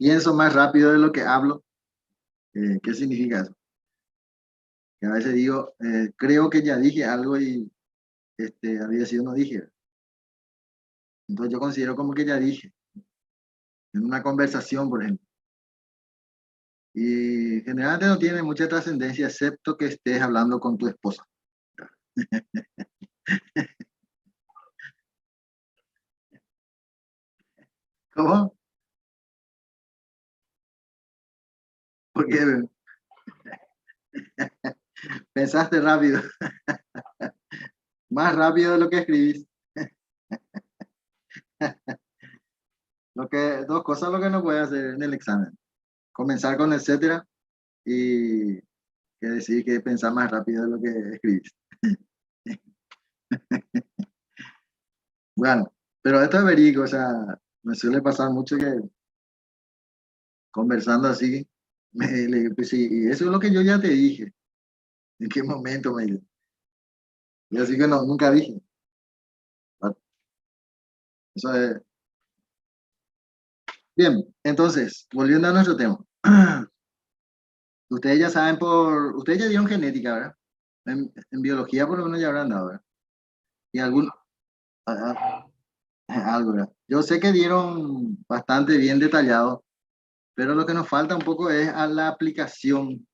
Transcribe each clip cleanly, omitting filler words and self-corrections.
pienso más rápido de lo que hablo. ¿Qué significa eso? Que a veces digo, creo que ya dije algo y había sido no dije. Entonces yo considero como que ya dije, en una conversación, por ejemplo. Y generalmente no tiene mucha trascendencia, excepto que estés hablando con tu esposa. ¿Cómo? Porque pensaste rápido, más rápido de lo que escribís. Dos cosas lo que no puedes hacer en el examen. Comenzar con etcétera y que decir que pensar más rápido de lo que escribís. Bueno, pero esto es verídico, o sea, me suele pasar mucho que conversando así, pues sí, y eso es lo que yo ya te dije. ¿En qué momento me dice? Y así que no, nunca dije. Bueno, eso es. Bien, entonces, volviendo a nuestro tema. Ustedes ya saben ustedes ya dieron genética, ¿verdad? En biología por lo menos ya habrán dado, ¿verdad? Y ah, algo, ¿verdad? Yo sé que dieron bastante bien detallado, pero lo que nos falta un poco es a la aplicación.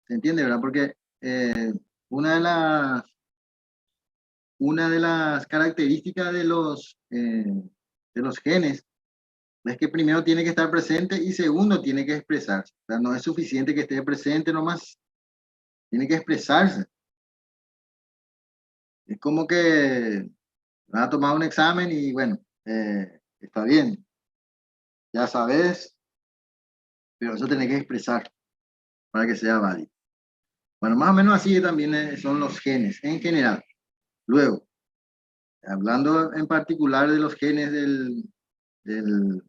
¿Se entiende, verdad? Porque eh, una una de las características de los genes es que primero tiene que estar presente y segundo tiene que expresarse. O sea, no es suficiente que esté presente nomás, tiene que expresarse. Es como que vas a tomar un examen y bueno, está bien, ya sabes, pero eso tiene que expresar para que sea válido. Bueno, más o menos así también son los genes en general. Luego, hablando en particular de los genes del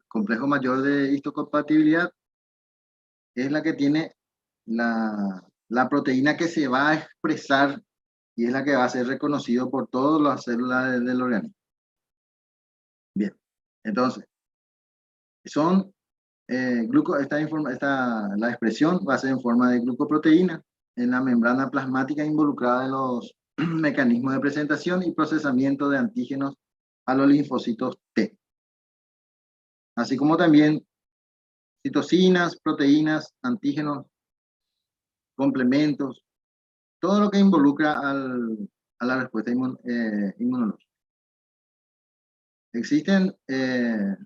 complejo mayor de histocompatibilidad, es la que tiene la proteína que se va a expresar y es la que va a ser reconocido por todas las células del organismo. Bien, entonces, son la expresión va a ser en forma de glucoproteína en la membrana plasmática involucrada en los mecanismos de presentación y procesamiento de antígenos a los linfocitos T, así como también citocinas, proteínas, antígenos, complementos, todo lo que involucra a la respuesta inmunológica. Existen eh,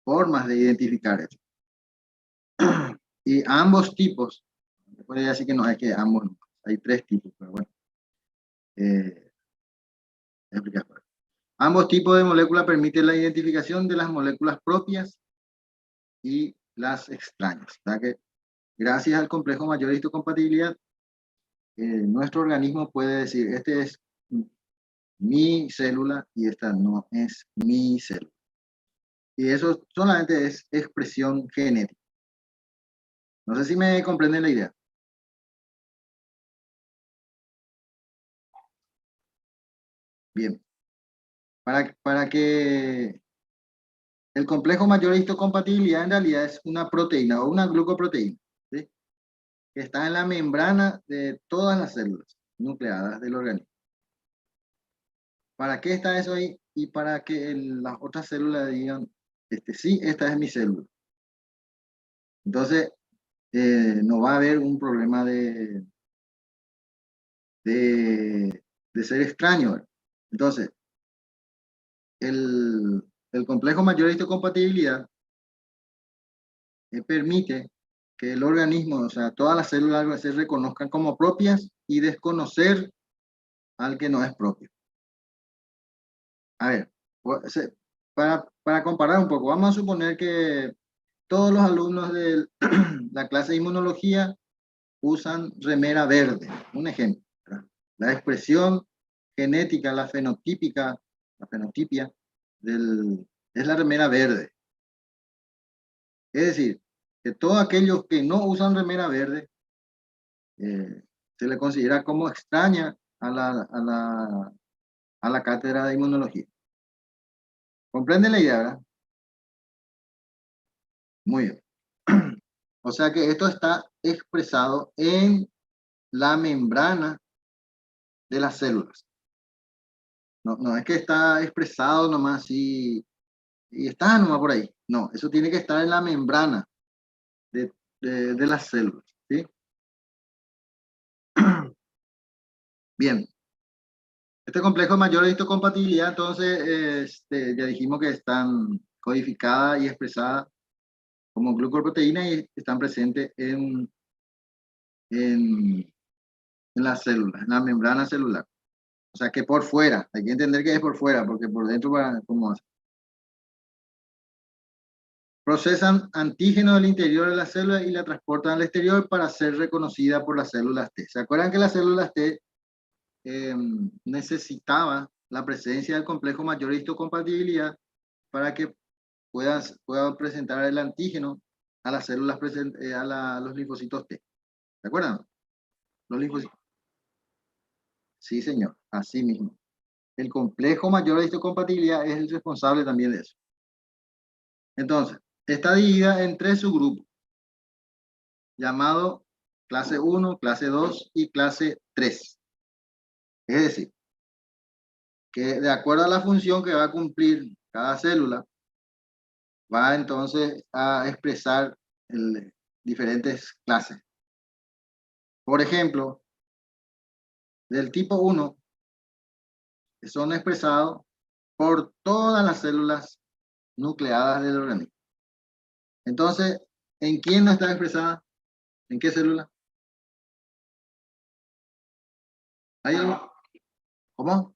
formas de identificar eso. Y ambos tipos, puede decir que no hay que ambos, hay tres tipos, pero bueno, eh, explicar. Ambos tipos de moléculas permiten la identificación de las moléculas propias y las extrañas. O sea que gracias al complejo mayor de histocompatibilidad, nuestro organismo puede decir, este es mi célula y esta no es mi célula. Y eso solamente es expresión genética. No sé si me comprenden la idea. Bien, para que el complejo mayor de histocompatibilidad en realidad es una proteína o una glucoproteína, ¿sí? Que está en la membrana de todas las células nucleadas del organismo. ¿Para qué está eso ahí? Y para que las otras células digan, sí, esta es mi célula. Entonces, no va a haber un problema de ser extraño, ¿verdad? Entonces, el complejo mayor de histocompatibilidad permite que el organismo, o sea, todas las células se reconozcan como propias y desconocer al que no es propio. A ver, para comparar un poco, vamos a suponer que todos los alumnos de la clase de inmunología usan remera verde, un ejemplo, ¿verdad? La expresión genética, la fenotipia es la remera verde. Es decir, que todos aquellos que no usan remera verde se le considera como extraña a la cátedra de inmunología. ¿Comprende la idea, verdad? Muy bien. O sea que esto está expresado en la membrana de las células. No es que está expresado nomás así y está nomás por ahí. No, eso tiene que estar en la membrana de las células. ¿Sí? Bien. Este complejo de mayor histocompatibilidad, entonces, ya dijimos que están codificadas y expresadas como glucoproteínas y están presentes en, en las células, en la membrana celular. O sea que por fuera, hay que entender que es por fuera, porque por dentro, ¿cómo hace? Procesan antígenos del interior de la célula y la transportan al exterior para ser reconocida por las células T. ¿Se acuerdan que las células T necesitaban la presencia del complejo mayor de histocompatibilidad para que pueda presentar el antígeno a las células, a los linfocitos T? ¿Se acuerdan? Los linfocitos. Sí, señor, así mismo. El complejo mayor de histocompatibilidad es el responsable también de eso. Entonces, está dividida en 3 subgrupos, llamado clase 1, clase 2 y clase 3. Es decir, que de acuerdo a la función que va a cumplir cada célula, va entonces a expresar diferentes clases. Por ejemplo, del tipo 1, son expresados por todas las células nucleadas del organismo. Entonces, ¿en quién no está expresada? ¿En qué célula? ¿Hay algo? ¿Cómo?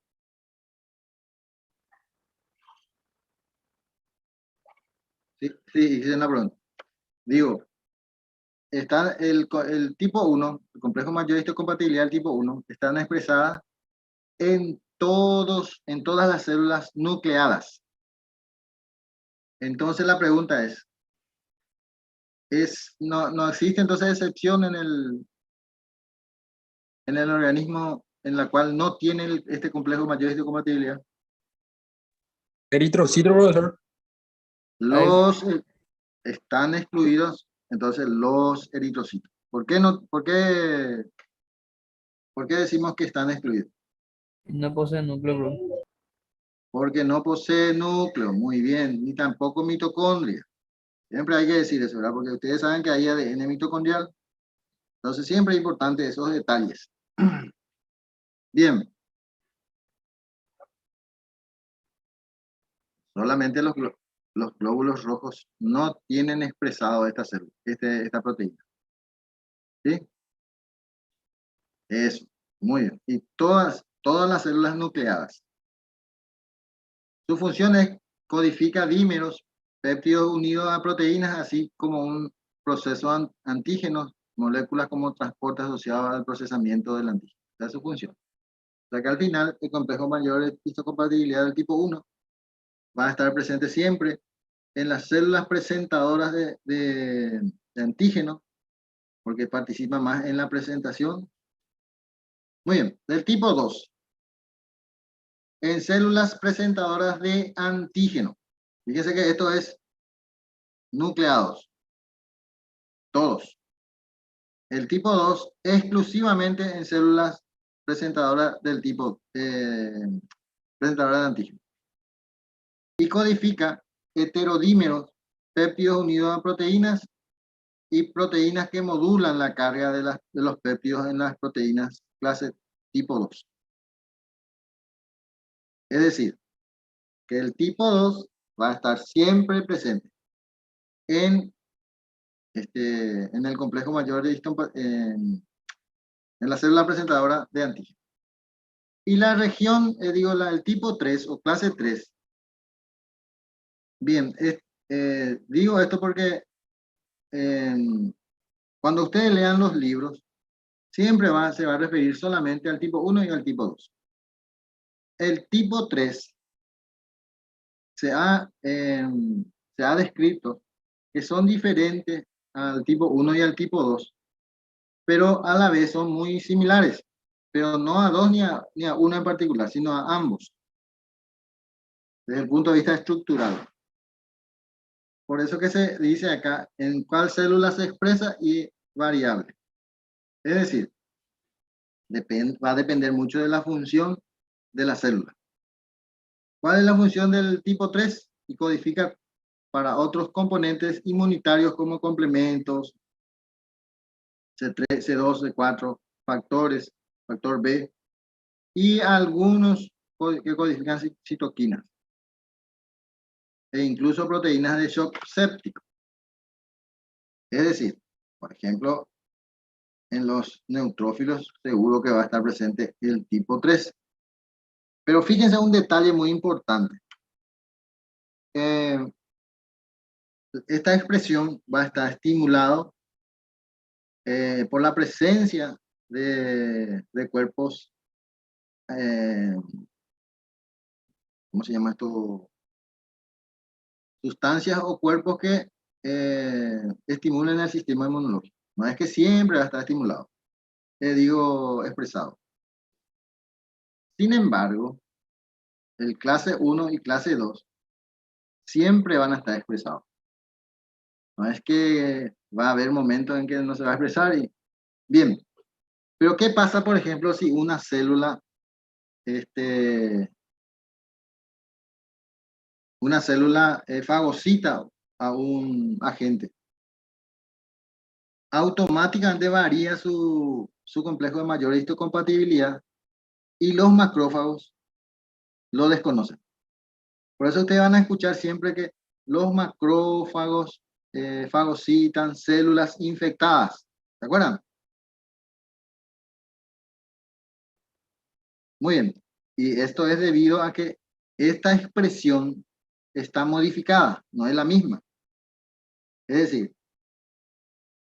Sí, hice una pregunta. Digo, está el tipo 1, el complejo mayor de histocompatibilidad del tipo 1, están expresadas en todas las células nucleadas. Entonces la pregunta no existe entonces excepción en el organismo en la cual no tiene este complejo mayor de histocompatibilidad. Eritrocito, profesor. Los están excluidos, entonces los eritrocitos. ¿Por qué decimos que están excluidos? No posee núcleo, bro. Porque no posee núcleo, muy bien, ni tampoco mitocondria. Siempre hay que decir eso, ¿verdad? Porque ustedes saben que hay ADN mitocondrial. Entonces siempre es importante esos detalles. Bien. Solamente los glóbulos rojos no tienen expresado esta proteína. ¿Sí? Eso, muy bien. Y todas las células nucleadas. Su función es codificar dímeros, péptidos unidos a proteínas, así como un proceso antígenos, moléculas como transporte asociado al procesamiento del antígeno. Esa es su función. O sea que al final, el complejo mayor de histocompatibilidad del tipo 1 va a estar presente siempre en las células presentadoras de antígeno, porque participa más en la presentación. Muy bien, del tipo 2. En células presentadoras de antígeno. Fíjense que esto es nucleados. Todos. El tipo 2 exclusivamente en células presentadoras del tipo presentadoras de antígeno. Y codifica heterodímeros, péptidos unidos a proteínas y proteínas que modulan la carga de los péptidos en las proteínas clase tipo 2. Es decir, que el tipo 2 va a estar siempre presente en el complejo mayor de en la célula presentadora de antígeno. Y la región, el tipo 3 o clase 3. Bien, digo esto porque cuando ustedes lean los libros, siempre se va a referir solamente al tipo 1 y al tipo 2. El tipo 3 se ha descrito que son diferentes al tipo 1 y al tipo 2, pero a la vez son muy similares, pero no a dos ni a uno en particular, sino a ambos. desde el punto de vista estructural. Por eso que se dice acá en cuál célula se expresa y variable. Es decir, va a depender mucho de la función de la célula. ¿Cuál es la función del tipo 3? Y codifica para otros componentes inmunitarios como complementos, C3, C2, C4, factores, factor B, y algunos que codifican citoquinas, e incluso proteínas de shock séptico. Es decir, por ejemplo, en los neutrófilos seguro que va a estar presente el tipo 3. Pero fíjense un detalle muy importante. Esta expresión va a estar estimulado por la presencia de cuerpos, ¿cómo se llama esto? Sustancias o cuerpos que estimulen el sistema inmunológico. No es que siempre va a estar estimulado, digo expresado. Sin embargo, el clase 1 y clase 2 siempre van a estar expresados. No es que va a haber momentos en que no se va a expresar y bien. Pero ¿qué pasa, por ejemplo, si una célula, fagocita a un agente? Automáticamente varía su complejo de mayor histocompatibilidad y los macrófagos lo desconocen. Por eso ustedes van a escuchar siempre que los macrófagos fagocitan células infectadas. ¿Se acuerdan? Muy bien. Y esto es debido a que esta expresión está modificada, no es la misma. Es decir,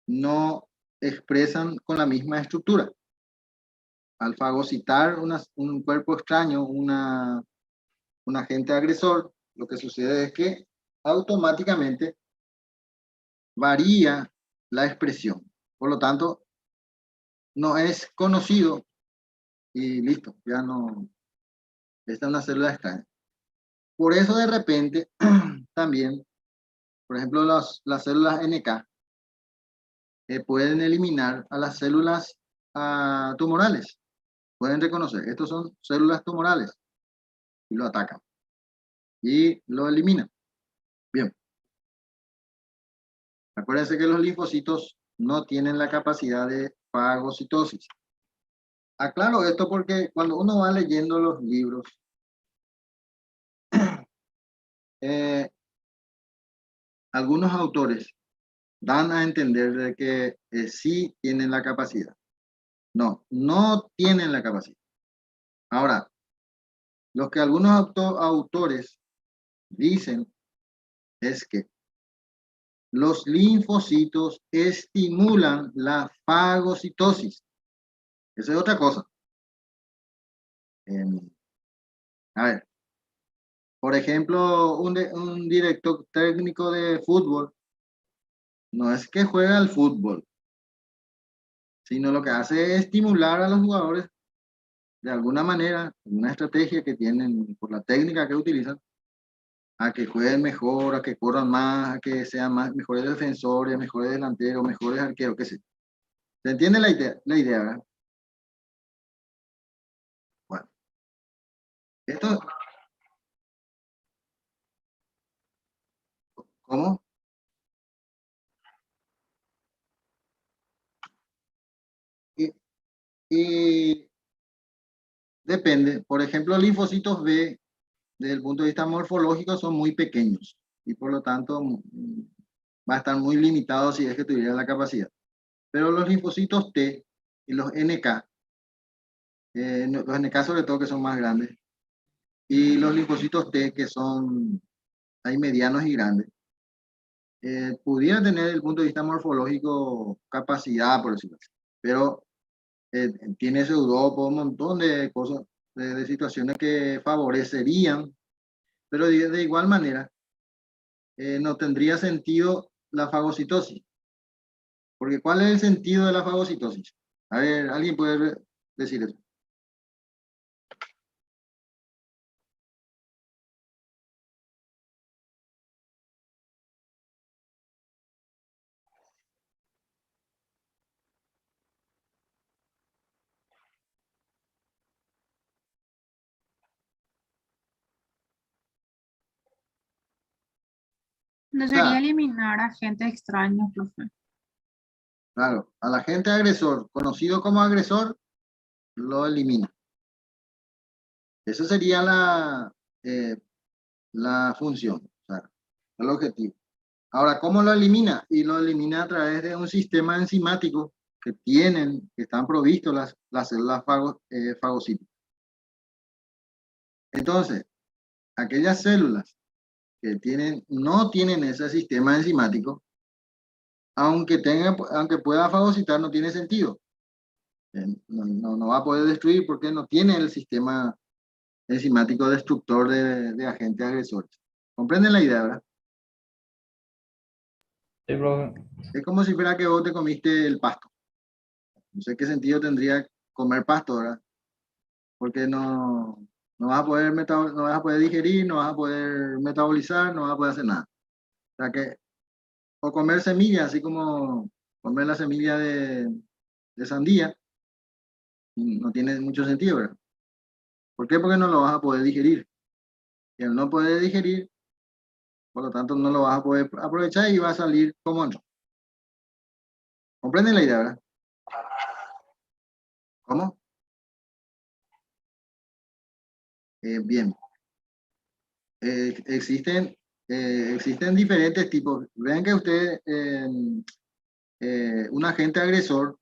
no expresan con la misma estructura. Al fagocitar un cuerpo extraño, un agente agresor, lo que sucede es que automáticamente varía la expresión. Por lo tanto, no es conocido y listo, ya no, esta es una célula extraña. Por eso de repente también, por ejemplo, las células NK pueden eliminar a las células tumorales. Pueden reconocer, estos son células tumorales y lo atacan y lo eliminan. Bien. Acuérdense que los linfocitos no tienen la capacidad de fagocitosis. Aclaro esto porque cuando uno va leyendo los libros, algunos autores dan a entender de que sí tienen la capacidad. No, no tienen la capacidad. Ahora, lo que algunos autores dicen es que los linfocitos estimulan la fagocitosis. Esa es otra cosa. A ver, por ejemplo, un director técnico de fútbol no es que juega al fútbol, sino lo que hace es estimular a los jugadores de alguna manera, una estrategia que tienen por la técnica que utilizan, a que jueguen mejor, a que corran más, a que sean mejores defensores, mejores delanteros, mejores arqueros, qué sé. ¿Se entiende la idea, verdad? Bueno, esto, ¿cómo? Y, y depende. Por ejemplo, linfocitos B, desde el punto de vista morfológico, son muy pequeños y por lo tanto va a estar muy limitado si es que tuviera la capacidad. Pero los linfocitos T y los NK, los NK sobre todo que son más grandes, y los linfocitos T que son, hay medianos y grandes, pudieran tener desde el punto de vista morfológico capacidad, por decirlo así. Pero tiene pseudopo, un montón de cosas, de situaciones que favorecerían, pero de igual manera no tendría sentido la fagocitosis. Porque ¿cuál es el sentido de la fagocitosis? A ver, ¿alguien puede decir eso? No O sería sea, eliminar a gente extraña, profe. claro, al agente agresor, conocido como agresor, lo elimina. Esa sería eh, la función, o sea, el objetivo. Ahora, ¿cómo lo elimina? Y lo elimina a través de un sistema enzimático que están provistos las células fagocíticas. Entonces, aquellas células que no tienen ese sistema enzimático, aunque pueda fagocitar, no tiene sentido. No va a poder destruir porque no tiene el sistema enzimático destructor de agentes agresores. ¿Comprenden la idea, verdad? Sí, profe. Es como si fuera que vos te comiste el pasto. No sé qué sentido tendría comer pasto, ¿verdad? Porque no vas a poder no vas a poder digerir, no vas a poder metabolizar, no vas a poder hacer nada. O sea que, o comer semillas, así como comer la semilla de sandía, no tiene mucho sentido, ¿verdad? ¿Por qué? Porque no lo vas a poder digerir. Y al no poder digerir, por lo tanto no lo vas a poder aprovechar y va a salir como no. ¿Comprenden la idea, verdad? ¿Cómo? Bien. Existen, existen diferentes tipos. Vean que usted, un agente agresor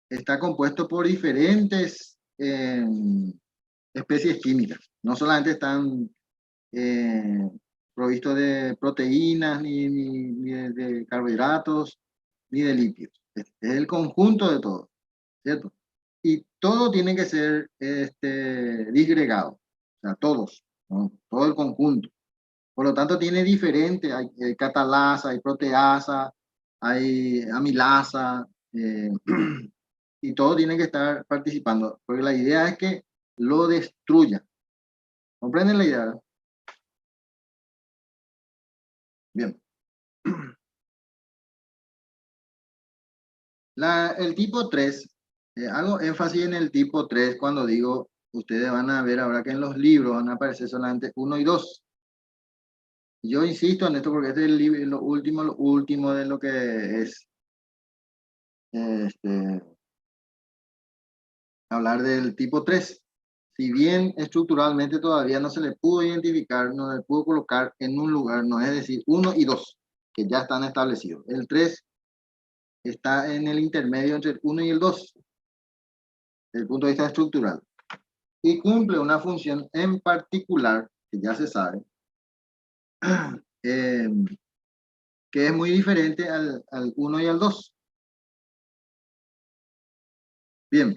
está compuesto por diferentes especies químicas. No solamente están eh, provistos de proteínas, ni de carbohidratos, ni de lípidos. Es el conjunto de todo, ¿cierto? Y todo tiene que ser disgregado, o sea, todos, ¿no? Todo el conjunto. Por lo tanto, tiene diferente, hay catalasa, hay proteasa, hay amilasa, y todo tiene que estar participando, porque la idea es que lo destruya. ¿Comprenden la idea? Bien. El tipo 3, hago énfasis en el tipo 3 cuando digo, ustedes van a ver ahora que en los libros van a aparecer solamente uno y 2. Yo insisto en esto porque este es lo último de lo que es este, hablar del tipo 3. Si bien estructuralmente todavía no se le pudo identificar, no se le pudo colocar en un lugar, no es decir, uno y 2 que ya están establecidos. El 3 está en el intermedio entre el 1 y el 2 desde el punto de vista estructural, y cumple una función en particular, que ya se sabe, eh, que es muy diferente al 1 y al 2. Bien,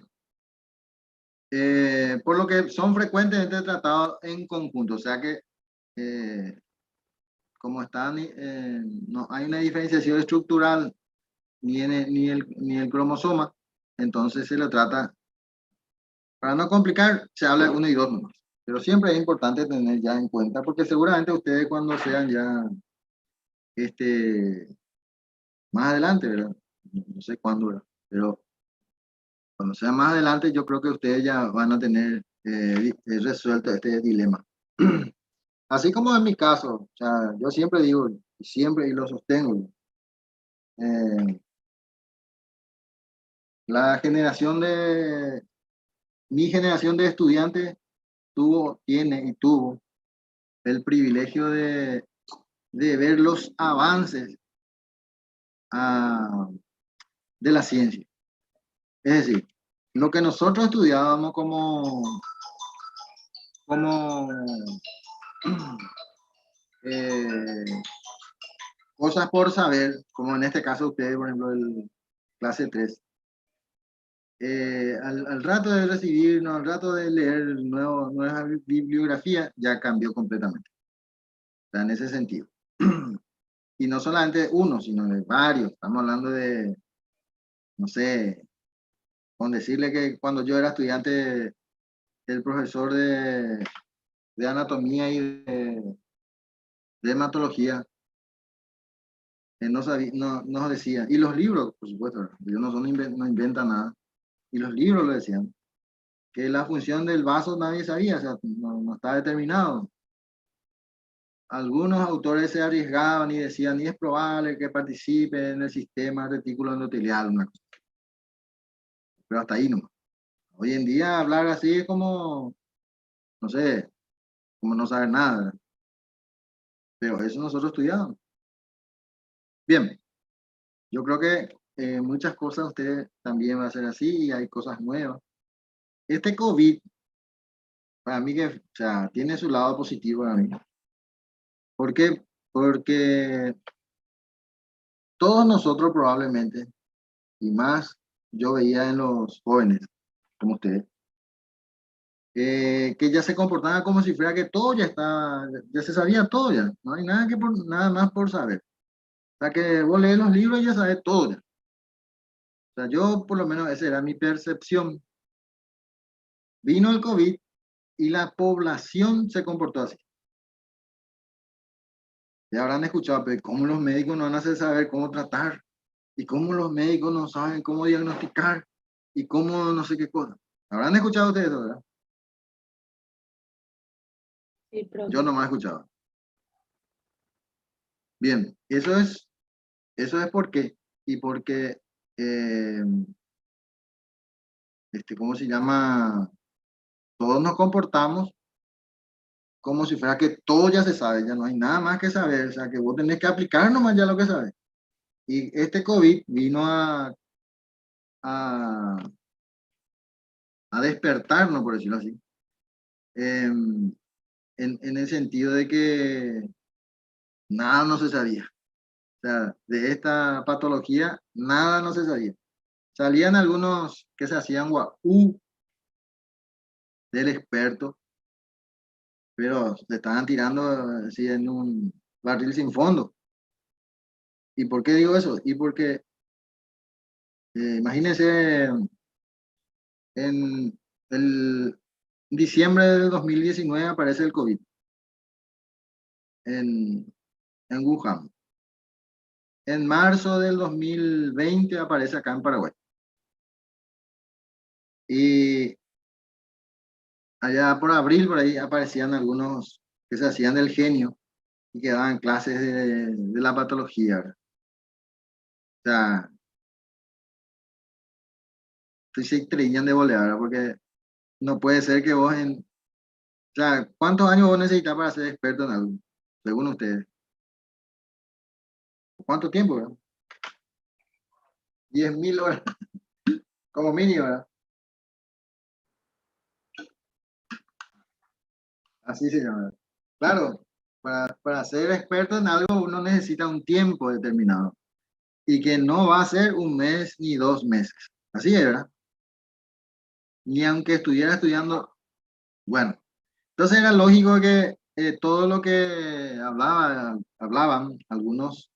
por lo que son frecuentemente tratados en conjunto, o sea que eh, como están, no hay una diferenciación estructural ni el cromosoma, entonces se lo trata, para no complicar, se habla de 1 y 2 nomás. Pero siempre es importante tener ya en cuenta, porque seguramente ustedes cuando sean ya más adelante, ¿verdad? No sé cuándo, ¿verdad? Pero cuando sea más adelante, yo creo que ustedes ya van a tener resuelto este dilema. Así como en mi caso, o sea, yo siempre digo, siempre y lo sostengo, eh, la generación de, mi generación de estudiantes tiene y tuvo el privilegio de ver los avances ah, de la ciencia. Es decir, lo que nosotros estudiábamos como eh, cosas por saber, como en este caso ustedes, por ejemplo, el clase 3, al rato de recibirnos, al rato de leer nueva bibliografía, ya cambió completamente. O sea, en ese sentido. Y no solamente uno, sino de varios. Estamos hablando de, no sé, con decirle que cuando yo era estudiante, el profesor de anatomía y de hematología, nos decía, y los libros, por supuesto, ellos no inventan nada, y los libros lo decían, que la función del vaso nadie sabía, o sea, no está determinado. algunos autores se arriesgaban y decían, y es probable que participe en el sistema retículo endotelial, una cosa. Pero hasta ahí no. Hoy en día hablar así es como, no sé, como no saber nada, ¿verdad? Pero eso nosotros estudiamos. Bien, yo creo que muchas cosas usted también va a ser así y hay cosas nuevas. Este COVID, para mí que, o sea, tiene su lado positivo para mí. ¿Por qué? Porque todos nosotros probablemente, y más yo veía en los jóvenes, como ustedes, que ya se comportaban como si fuera que todo ya está, ya se sabía todo ya, no hay nada, nada más por saber. O sea, que vos lees los libros y ya sabes todo ya. O sea, yo por lo menos esa era mi percepción. Vino el COVID y la población se comportó así. Ya habrán escuchado, pero ¿cómo los médicos no van a saber cómo tratar? ¿Y cómo los médicos no saben cómo diagnosticar? ¿Y cómo no sé qué cosa? Habrán escuchado ustedes eso, ¿verdad? Sí, profe. Yo no me he escuchado. Bien, eso es por qué. Y porque, eh, ¿cómo se llama? Todos nos comportamos como si fuera que todo ya se sabe, ya no hay nada más que saber, o sea, que vos tenés que aplicar nomás ya lo que sabes. Y este COVID vino a, a despertarnos, por decirlo así, en el sentido de que nada no se sabía. O sea, de esta patología, nada no se sabía. Salían algunos que se hacían guau del experto, pero le estaban tirando así en un barril sin fondo. ¿Y por qué digo eso? Y porque, imagínense, en el diciembre del 2019 aparece el COVID en, en Wuhan. En marzo del 2020 aparece acá en Paraguay. Y allá por abril, por ahí aparecían algunos que se hacían del genio y que daban clases de la patología, ¿verdad? O sea, se creían de volea, ¿verdad? Porque no puede ser que vos en... O sea, ¿cuántos años vos necesitas para ser experto en algo? Según ustedes. ¿Cuánto tiempo, verdad? 10.000 horas, como mínimo, ¿verdad? Así se llama. Claro, para ser experto en algo uno necesita un tiempo determinado y que no va a ser un mes ni 2 meses. Así es, ¿verdad? Ni aunque estuviera estudiando, bueno, entonces era lógico que todo lo que hablaban algunos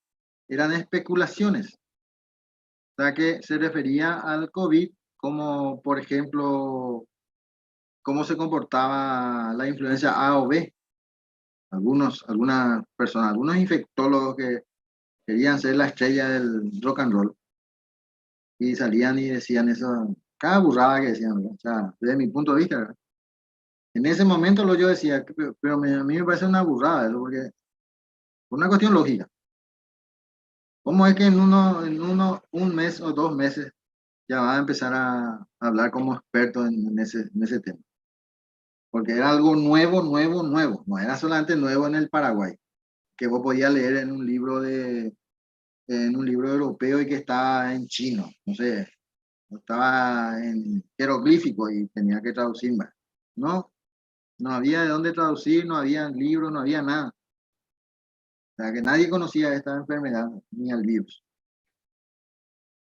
eran especulaciones, o sea que se refería al COVID como, por ejemplo, cómo se comportaba la influencia A o B. Algunas personas, algunos infectólogos que querían ser la estrella del rock and roll y salían y decían eso, cada burrada que decían, ¿verdad? O sea, desde mi punto de vista, ¿verdad? En ese momento yo decía, pero a mí me parece una burrada eso, porque por una cuestión lógica. ¿Cómo es que un mes o 2 meses ya va a empezar a hablar como experto en ese tema? Porque era algo nuevo, nuevo, nuevo. No era solamente nuevo en el Paraguay, que vos podías leer en un libro europeo y que estaba en chino, no sé, estaba en jeroglífico y tenía que traducir más. No, no había de dónde traducir, no había libros, no había nada. O sea, que nadie conocía esta enfermedad ni al virus.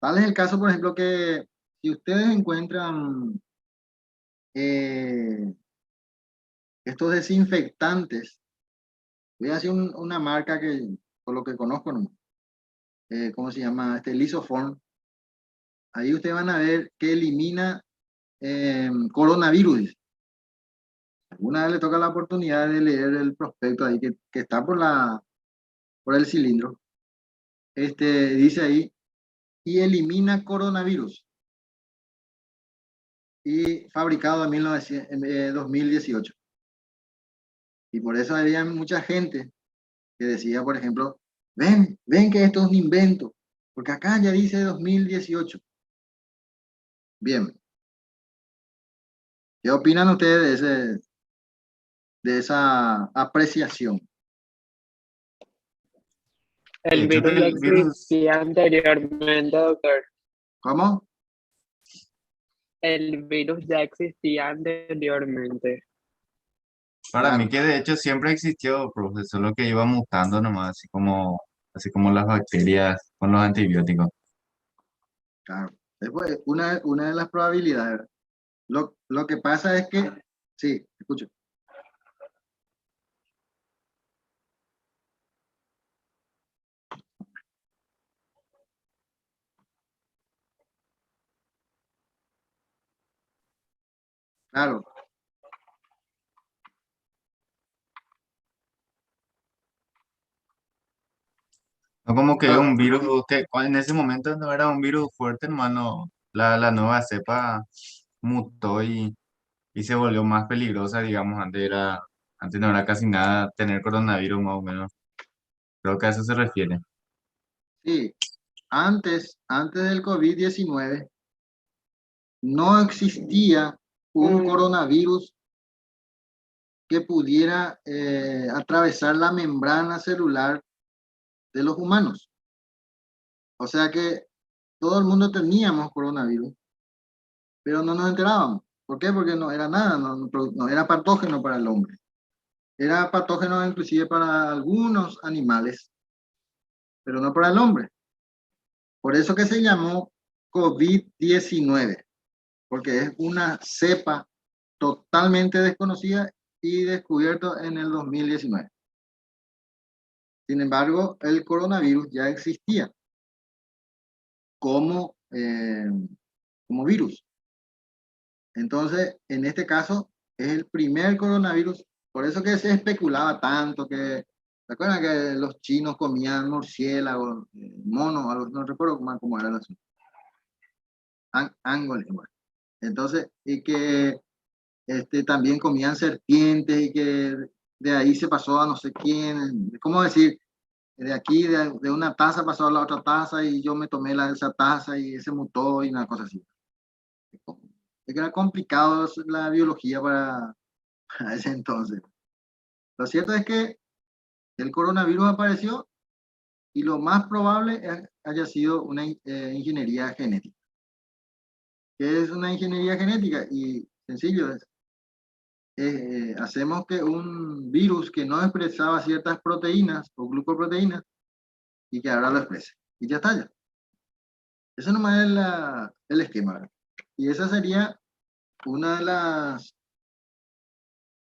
Tal es el caso, por ejemplo, que si ustedes encuentran eh, estos desinfectantes, voy a decir una marca que, por lo que conozco, ¿no? ¿Cómo se llama? Lisoform. Ahí ustedes van a ver que elimina coronavirus. Alguna vez le toca la oportunidad de leer el prospecto ahí que está por el cilindro. Dice ahí, y elimina coronavirus. Y fabricado en 2018. Y por eso había mucha gente que decía, por ejemplo, ven que esto es un invento, porque acá ya dice 2018. Bien. ¿Qué opinan ustedes de esa apreciación? El Creo que virus ya el virus, existía anteriormente, doctor. ¿Cómo? El virus ya existía anteriormente. para Claro, mí que de hecho siempre existió, profe, solo que iba mutando nomás, así como las bacterias con los antibióticos. claro. Después, una de las probabilidades. Lo que pasa es que, sí, escucho. Claro, No como que claro, un virus que en ese momento no era un virus fuerte, hermano. La nueva cepa mutó y se volvió más peligrosa, digamos. Antes no era casi nada tener coronavirus más o menos. Creo que a eso se refiere. sí. Antes del COVID-19 no existía un coronavirus que pudiera atravesar la membrana celular de los humanos. O sea que todo el mundo teníamos coronavirus, pero no nos enterábamos. ¿Por qué? Porque no era nada, no era patógeno para el hombre. Era patógeno inclusive para algunos animales, pero no para el hombre. Por eso que se llamó COVID-19, porque es una cepa totalmente desconocida y descubierto en el 2019. Sin embargo, el coronavirus ya existía como, como virus. Entonces, en este caso, es el primer coronavirus. Por eso que se especulaba tanto que, ¿se acuerdan que los chinos comían murciélagos, monos, algo, no recuerdo cómo era el asunto? Ángoles, bueno. Entonces, y que también comían serpientes y que de ahí se pasó a no sé quién. ¿Cómo decir? De aquí, de una taza pasó a la otra taza y yo me tomé esa taza y ese mutó y una cosa así. Es que era complicado la biología para ese entonces. Lo cierto es que el coronavirus apareció y lo más probable haya sido una ingeniería genética. ¿Qué es una ingeniería genética? Y sencillo, hacemos que un virus que no expresaba ciertas proteínas o glucoproteínas y que ahora lo exprese. Y ya está ya. Ese nomás es el esquema, ¿verdad? Y esa sería una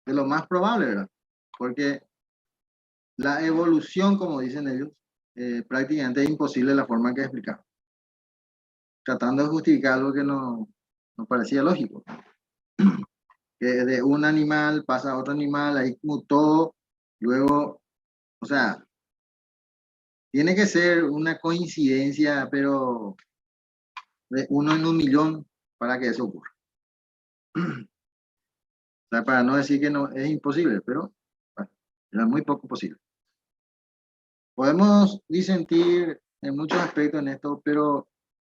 de lo más probable, ¿verdad? Porque la evolución, como dicen ellos, prácticamente es imposible la forma que explicar. Tratando de justificar algo que no parecía lógico. Que de un animal pasa a otro animal, ahí mutó, luego, o sea, tiene que ser una coincidencia, pero de 1 en 1 millón para que eso ocurra. O sea, para no decir que no es imposible, pero bueno, era muy poco posible. Podemos disentir en muchos aspectos en esto, pero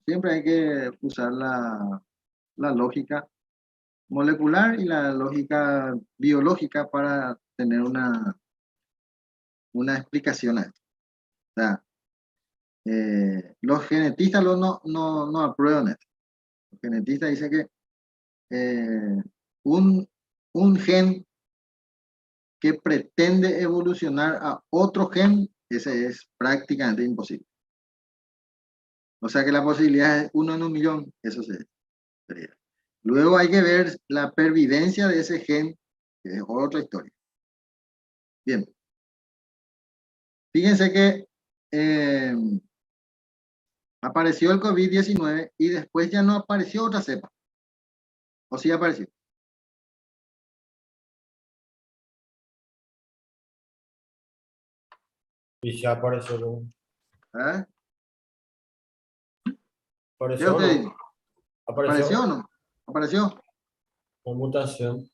siempre hay que usar la lógica molecular y la lógica biológica para tener una explicación a esto. O sea, los genetistas no aprueban esto. Los genetistas dicen que un, un gen que pretende evolucionar a otro gen, ese es prácticamente imposible. O sea que la posibilidad es 1 en 1 millón, eso sería. Luego hay que ver la pervivencia de ese gen, que es otra historia. Bien, fíjense que apareció el COVID-19 y después ya no apareció otra cepa. ¿O sí apareció? Y ya apareció, ¿Eh? ¿Qué apareció o usted dice? no, ¿Apareció o apareció no? ¿Apareció? con mutación.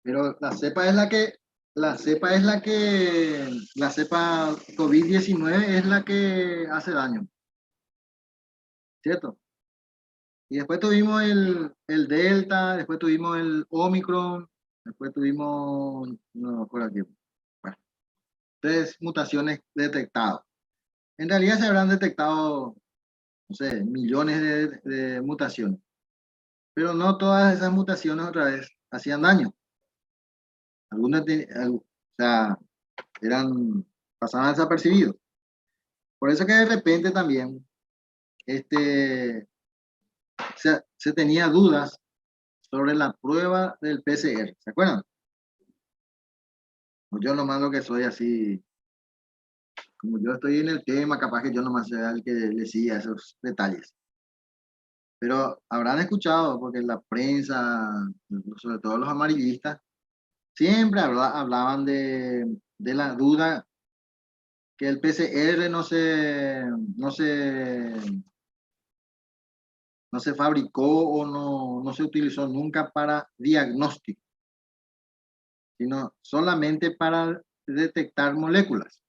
Pero la cepa COVID-19 es la que hace daño, ¿cierto? Y después tuvimos el Delta, después tuvimos el Omicron, después tuvimos, no me acuerdo aquí, bueno, 3 mutaciones detectadas. En realidad se habrán detectado, no sé, millones de mutaciones, pero no todas esas mutaciones otra vez hacían daño. Algunas, o sea, pasaban desapercibidos. Por eso que de repente también se tenía dudas sobre la prueba del PCR. ¿Se acuerdan? Pues yo nomás lo que soy así, como yo estoy en el tema, capaz que yo nomás soy el que le siga esos detalles. Pero habrán escuchado, porque la prensa, sobre todo los amarillistas, siempre hablaban de la duda que el PCR no se fabricó o no se utilizó nunca para diagnóstico, sino solamente para detectar moléculas.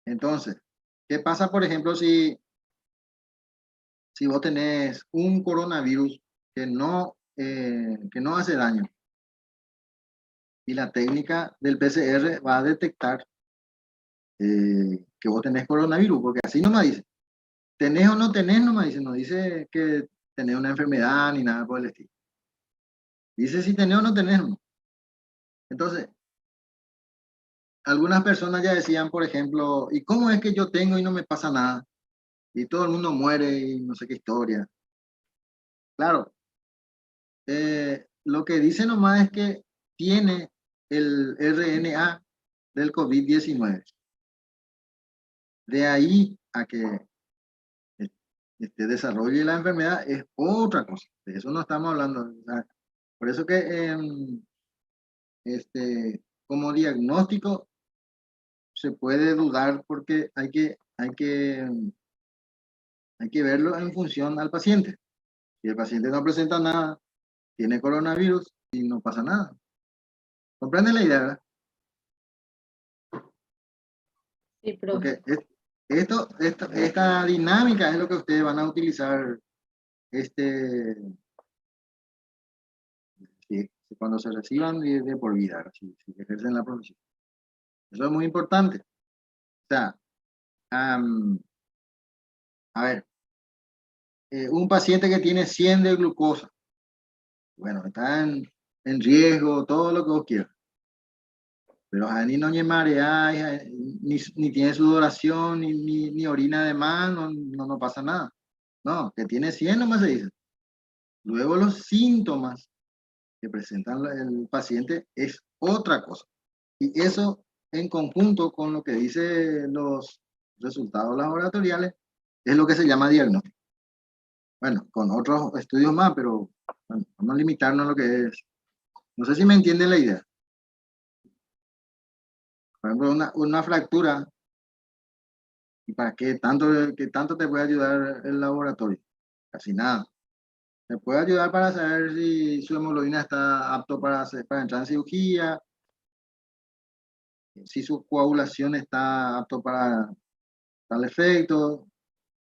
Entonces, ¿qué pasa, por ejemplo, si vos tenés un coronavirus que no hace daño y la técnica del PCR va a detectar que vos tenés coronavirus? Porque así no me dice, tenés o no tenés, no me dice, no dice que tenés una enfermedad ni nada por el estilo. Dice si tenés o no tenés. No. Entonces, algunas personas ya decían, por ejemplo, ¿y cómo es que yo tengo y no me pasa nada? Y todo el mundo muere y no sé qué historia. Claro, lo que dice nomás es que tiene el RNA del COVID-19. De ahí a que desarrolle la enfermedad es otra cosa. De eso no estamos hablando. Por eso que como diagnóstico se puede dudar porque hay que verlo en función al paciente. Si el paciente no presenta nada, tiene coronavirus y no pasa nada. ¿Comprende la idea, verdad? Sí, Porque profe. esta dinámica es lo que ustedes van a utilizar sí, cuando se reciban de por vida, si ejercen la profesión. Eso es muy importante. O sea, a ver, un paciente que tiene 100 de glucosa, bueno, está en riesgo, todo lo que vos quieras. Pero ni no ni marea, ni tiene sudoración, ni orina de más, no pasa nada. No, que tiene 100 nomás se dice. Luego los síntomas que presentan el paciente es otra cosa. Y eso en conjunto con lo que dice los resultados laboratoriales es lo que se llama diagnóstico. Bueno, con otros estudios más, pero bueno, vamos a limitarnos a lo que es. No sé si me entienden la idea. Por ejemplo, una fractura, ¿y para qué tanto te puede ayudar el laboratorio? Casi nada. Te puede ayudar para saber si su hemoglobina está apto para entrar en cirugía, si su coagulación está apto para tal efecto,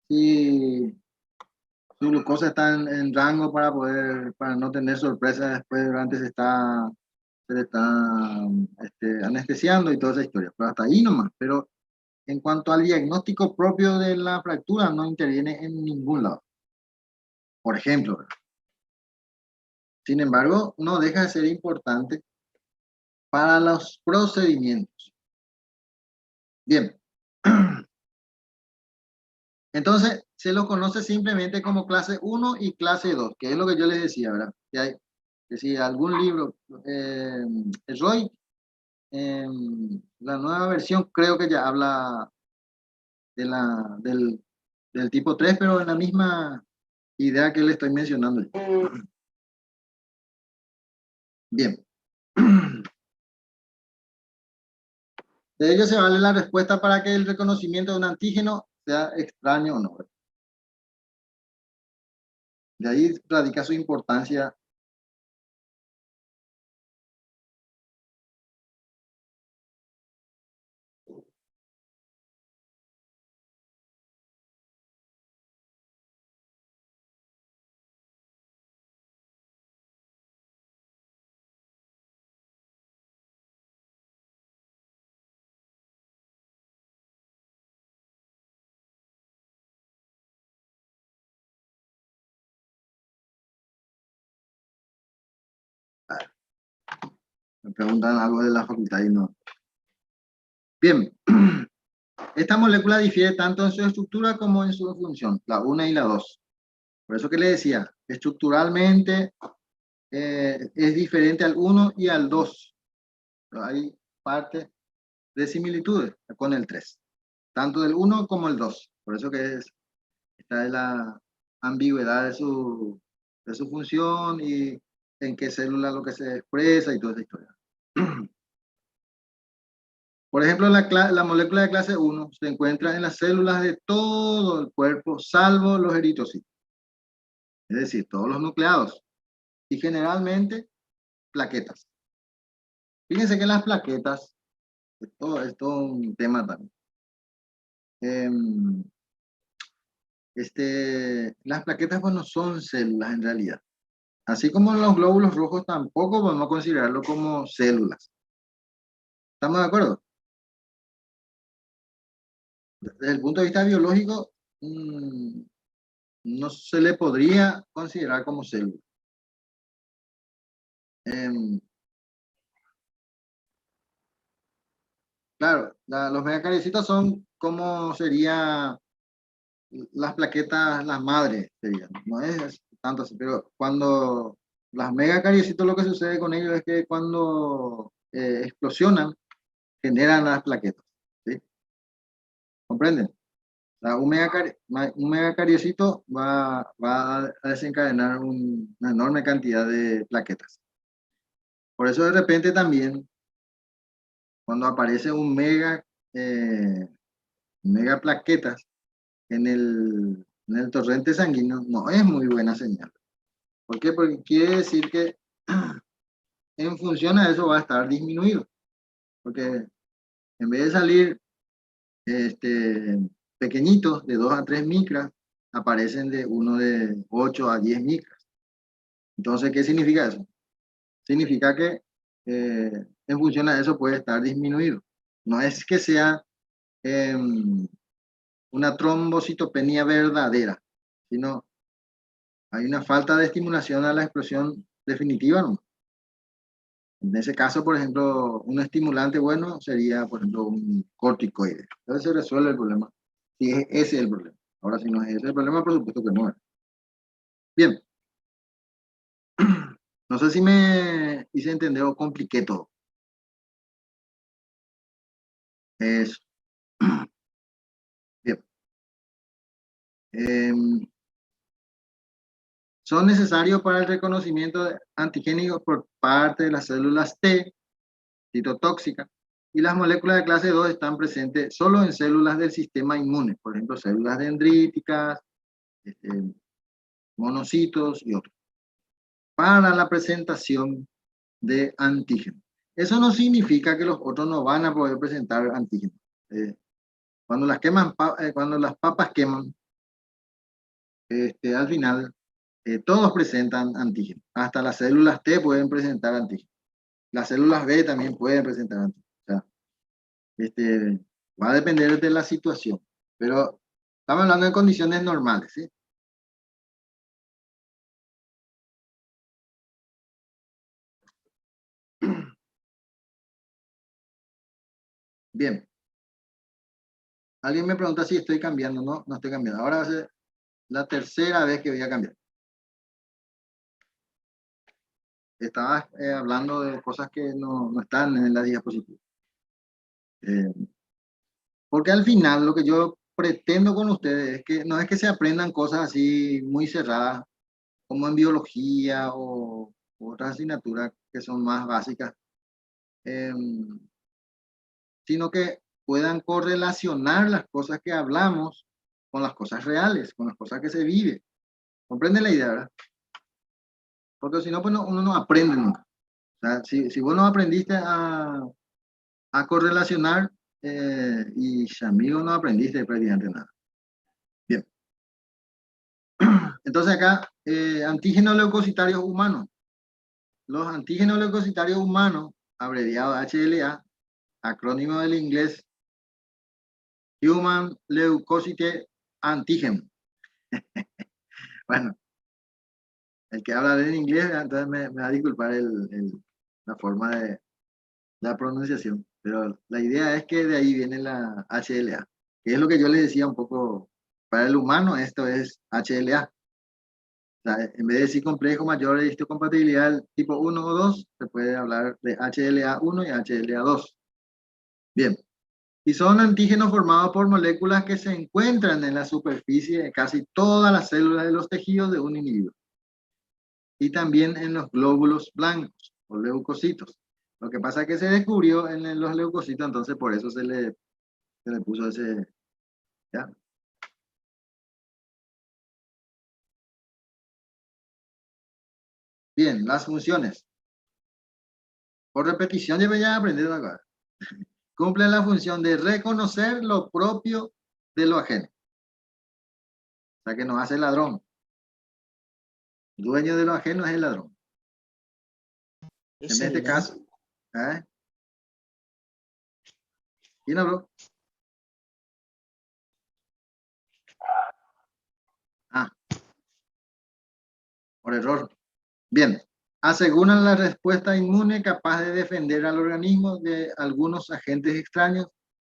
si su glucosa está en rango para no tener sorpresas después durante se le está anestesiando y toda esa historia. Pero hasta ahí nomás. Pero en cuanto al diagnóstico propio de la fractura, no interviene en ningún lado. Por ejemplo, sin embargo, no deja de ser importante para los procedimientos. Bien. Entonces, se lo conoce simplemente como clase 1 y clase 2, que es lo que yo les decía, ¿verdad? Que si algún libro, Roy, la nueva versión creo que ya habla del tipo 3, pero en la misma idea que le estoy mencionando. Bien. De ello se vale la respuesta para que el reconocimiento de un antígeno sea extraño o no. De ahí radica su importancia Me preguntan algo de la facultad y no. Bien. Esta molécula difiere tanto en su estructura como en su función, la 1 y la 2. Por eso que le decía, estructuralmente es diferente al 1 y al 2. Pero hay parte de similitudes con el 3. Tanto del 1 como el 2. Por eso que está en la ambigüedad de su función y en qué célula lo que se expresa y toda esa historia. Por ejemplo, la molécula de clase 1 se encuentra en las células de todo el cuerpo, salvo los eritrocitos. Es decir, todos los nucleados. Y generalmente, plaquetas. Fíjense que las plaquetas, esto es todo un tema también. Las plaquetas pues, no son células en realidad. Así como los glóbulos rojos tampoco podemos considerarlo como células. ¿Estamos de acuerdo? Desde el punto de vista biológico, no se le podría considerar como célula. Claro, los megacariocitos son como sería las plaquetas, las madres serían. No es tanto así, pero cuando las megacariocitos lo que sucede con ellos es que cuando explosionan, generan las plaquetas. ¿Sí? ¿Comprenden? Un megacariocito va a desencadenar una enorme cantidad de plaquetas. Por eso de repente también, cuando aparece un mega plaquetas en el torrente sanguíneo, no es muy buena señal. ¿Por qué? Porque quiere decir que en función a eso va a estar disminuido. Porque en vez de salir pequeñitos de 2 a 3 micras, aparecen de 1 de 8 a 10 micras. Entonces, ¿qué significa eso? Significa que en función a eso puede estar disminuido. No es que sea una trombocitopenia verdadera, sino hay una falta de estimulación a la explosión definitiva, ¿no? En ese caso, por ejemplo, un estimulante bueno sería, por ejemplo, un corticoide. Entonces se resuelve el problema. Si es ese el problema. Ahora, si no es ese el problema, por supuesto que no es. Bien. No sé si me hice entender o compliqué todo. Eso. Bien. Son necesarios para el reconocimiento antigénico por parte de las células T, citotóxicas, y las moléculas de clase 2 están presentes solo en células del sistema inmune, por ejemplo, células dendríticas, monocitos y otros, para la presentación de antígenos. Eso no significa que los otros no van a poder presentar antígenos. Cuando las papas queman, al final todos presentan antígenos. Hasta las células T pueden presentar antígenos. Las células B también pueden presentar antígenos. O sea, va a depender de la situación. Pero estamos hablando de condiciones normales, ¿sí? Bien. Alguien me pregunta si estoy cambiando. No, no estoy cambiando. Ahora va a ser la tercera vez que voy a cambiar. Estaba hablando de cosas que no están en la diapositiva. Porque al final lo que yo pretendo con ustedes es que no es que se aprendan cosas así muy cerradas, como en biología o otras asignaturas que son más básicas, sino que puedan correlacionar las cosas que hablamos con las cosas reales, con las cosas que se viven. ¿Comprenden la idea, verdad? Porque si no, pues uno no aprende nunca. O sea, si vos no aprendiste a correlacionar, y amigo, no aprendiste prácticamente nada. Bien. Entonces acá, antígenos leucocitarios humanos. Los antígenos leucocitarios humanos, abreviado HLA, acrónimo del inglés Human Leukocyte Antigen. Bueno, el que habla en inglés, entonces me va a disculpar la forma de la pronunciación, pero la idea es que de ahí viene la HLA, que es lo que yo les decía un poco, para el humano esto es HLA. O sea, en vez de decir complejo mayor de histocompatibilidad tipo 1 o 2, se puede hablar de HLA1 y HLA2. Bien, y son antígenos formados por moléculas que se encuentran en la superficie de casi todas las células de los tejidos de un individuo. Y también en los glóbulos blancos o leucocitos. Lo que pasa es que se descubrió en los leucocitos, entonces por eso se le puso ese... ¿ya? Bien, las funciones. Por repetición yo voy a aprender acá. Cumplen la función de reconocer lo propio de lo ajeno. O sea que nos hace ladrón. El dueño de lo ajeno es el ladrón. En este caso, ¿eh? ¿Quién habló? Ah, por error. Bien, aseguran la respuesta inmune capaz de defender al organismo de algunos agentes extraños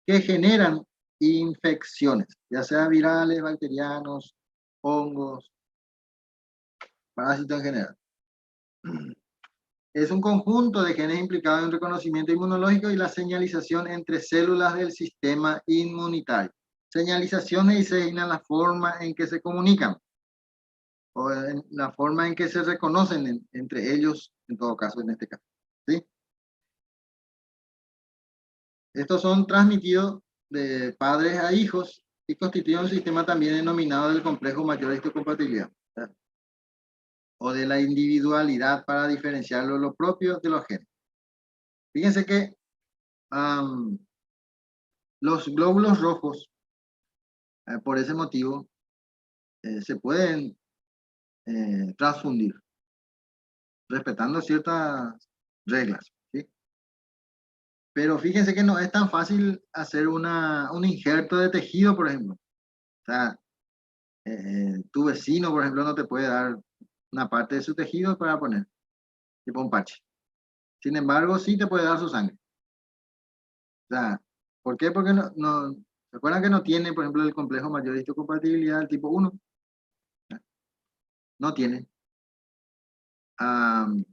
que generan infecciones, ya sea virales, bacterianos, hongos, parásitos en general. Es un conjunto de genes implicados en el reconocimiento inmunológico y la señalización entre células del sistema inmunitario. Señalizaciones y se designan la forma en que se comunican o en la forma en que se reconocen entre ellos, en todo caso, en este caso. ¿Sí? Estos son transmitidos de padres a hijos y constituyen un sistema también denominado del complejo mayor de histocompatibilidad, ¿verdad? O de la individualidad para diferenciar lo propio de lo ajeno. Fíjense que los glóbulos rojos, por ese motivo, se pueden transfundir, respetando ciertas reglas, ¿sí? Pero fíjense que no es tan fácil hacer un injerto de tejido, por ejemplo. O sea, tu vecino, por ejemplo, no te puede dar una parte de su tejido para poner, tipo un parche. Sin embargo, sí te puede dar su sangre. O sea, ¿por qué? Porque ¿se acuerdan que no tiene, por ejemplo, el complejo mayor de histocompatibilidad del tipo 1? No tiene.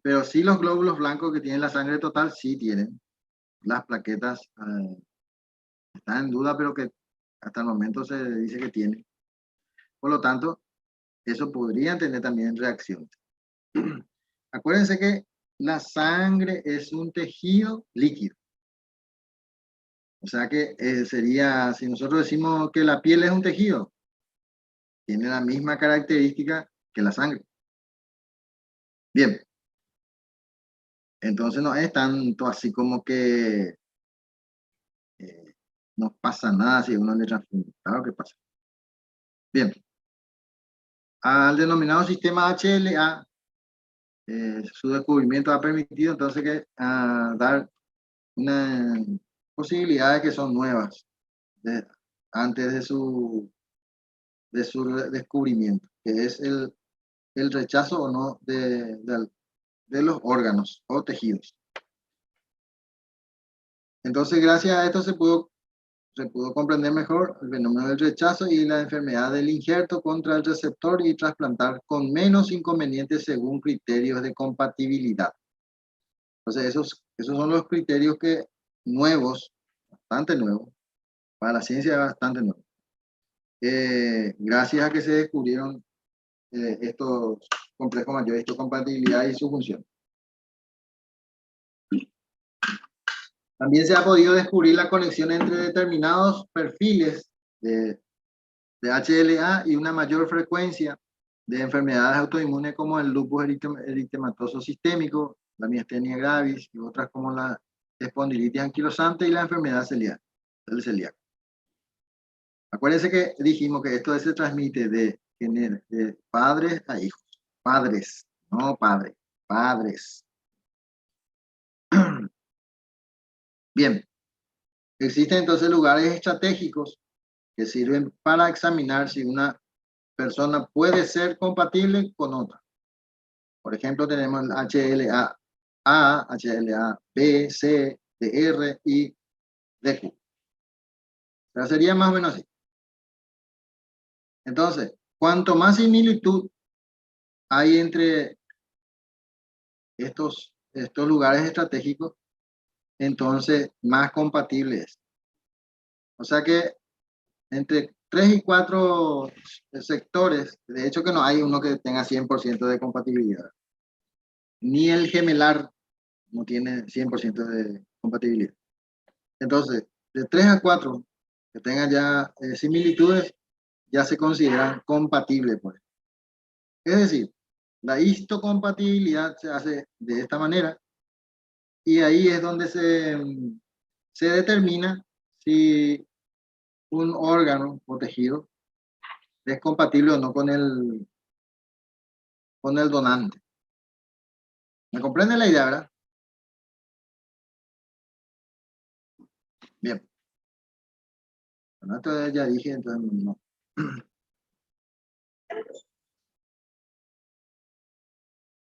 Pero sí los glóbulos blancos que tienen la sangre total, sí tienen. Las plaquetas están en duda, pero que hasta el momento se dice que tiene. Por lo tanto, eso podría tener también reacciones. Acuérdense que la sangre es un tejido líquido. O sea que sería, si nosotros decimos que la piel es un tejido, tiene la misma característica que la sangre. Bien. Entonces no es tanto así como que no pasa nada si uno le transfunde. Claro que pasa. Bien. Al denominado sistema HLA, su descubrimiento ha permitido entonces que dar una posibilidades que son nuevas antes de su descubrimiento, que es el rechazo o no de los órganos o tejidos. Entonces, gracias a esto se pudo comprender mejor el fenómeno del rechazo y la enfermedad del injerto contra el receptor y trasplantar con menos inconvenientes según criterios de compatibilidad. Entonces, esos son los criterios nuevos, bastante nuevos, para la ciencia bastante nuevos. Gracias a que se descubrieron estos complejos mayores de histocompatibilidad y su función. También se ha podido descubrir la conexión entre determinados perfiles de HLA y una mayor frecuencia de enfermedades autoinmunes como el lupus eritematoso sistémico, la miastenia gravis y otras como la espondilitis anquilosante y la enfermedad del celíaco. Acuérdense que dijimos que esto se transmite de padres a hijos. Padres, no padres, padres. Bien, existen entonces lugares estratégicos que sirven para examinar si una persona puede ser compatible con otra. Por ejemplo, tenemos el HLA-A, HLA-B, C, de R y de Q. O sea, sería más o menos así. Entonces, cuanto más similitud hay entre estos lugares estratégicos, entonces más compatible es. O sea que entre 3 y 4 sectores, de hecho que no hay uno que tenga 100% de compatibilidad. Ni el gemelar no tiene 100% de compatibilidad. Entonces, de 3 a 4 que tengan ya similitudes, ya se consideran compatibles. Pues. Es decir, la histocompatibilidad se hace de esta manera y ahí es donde se determina si un órgano o tejido es compatible o no con el donante. ¿Me comprende la idea, verdad? Bien. Bueno, esto ya dije, entonces no.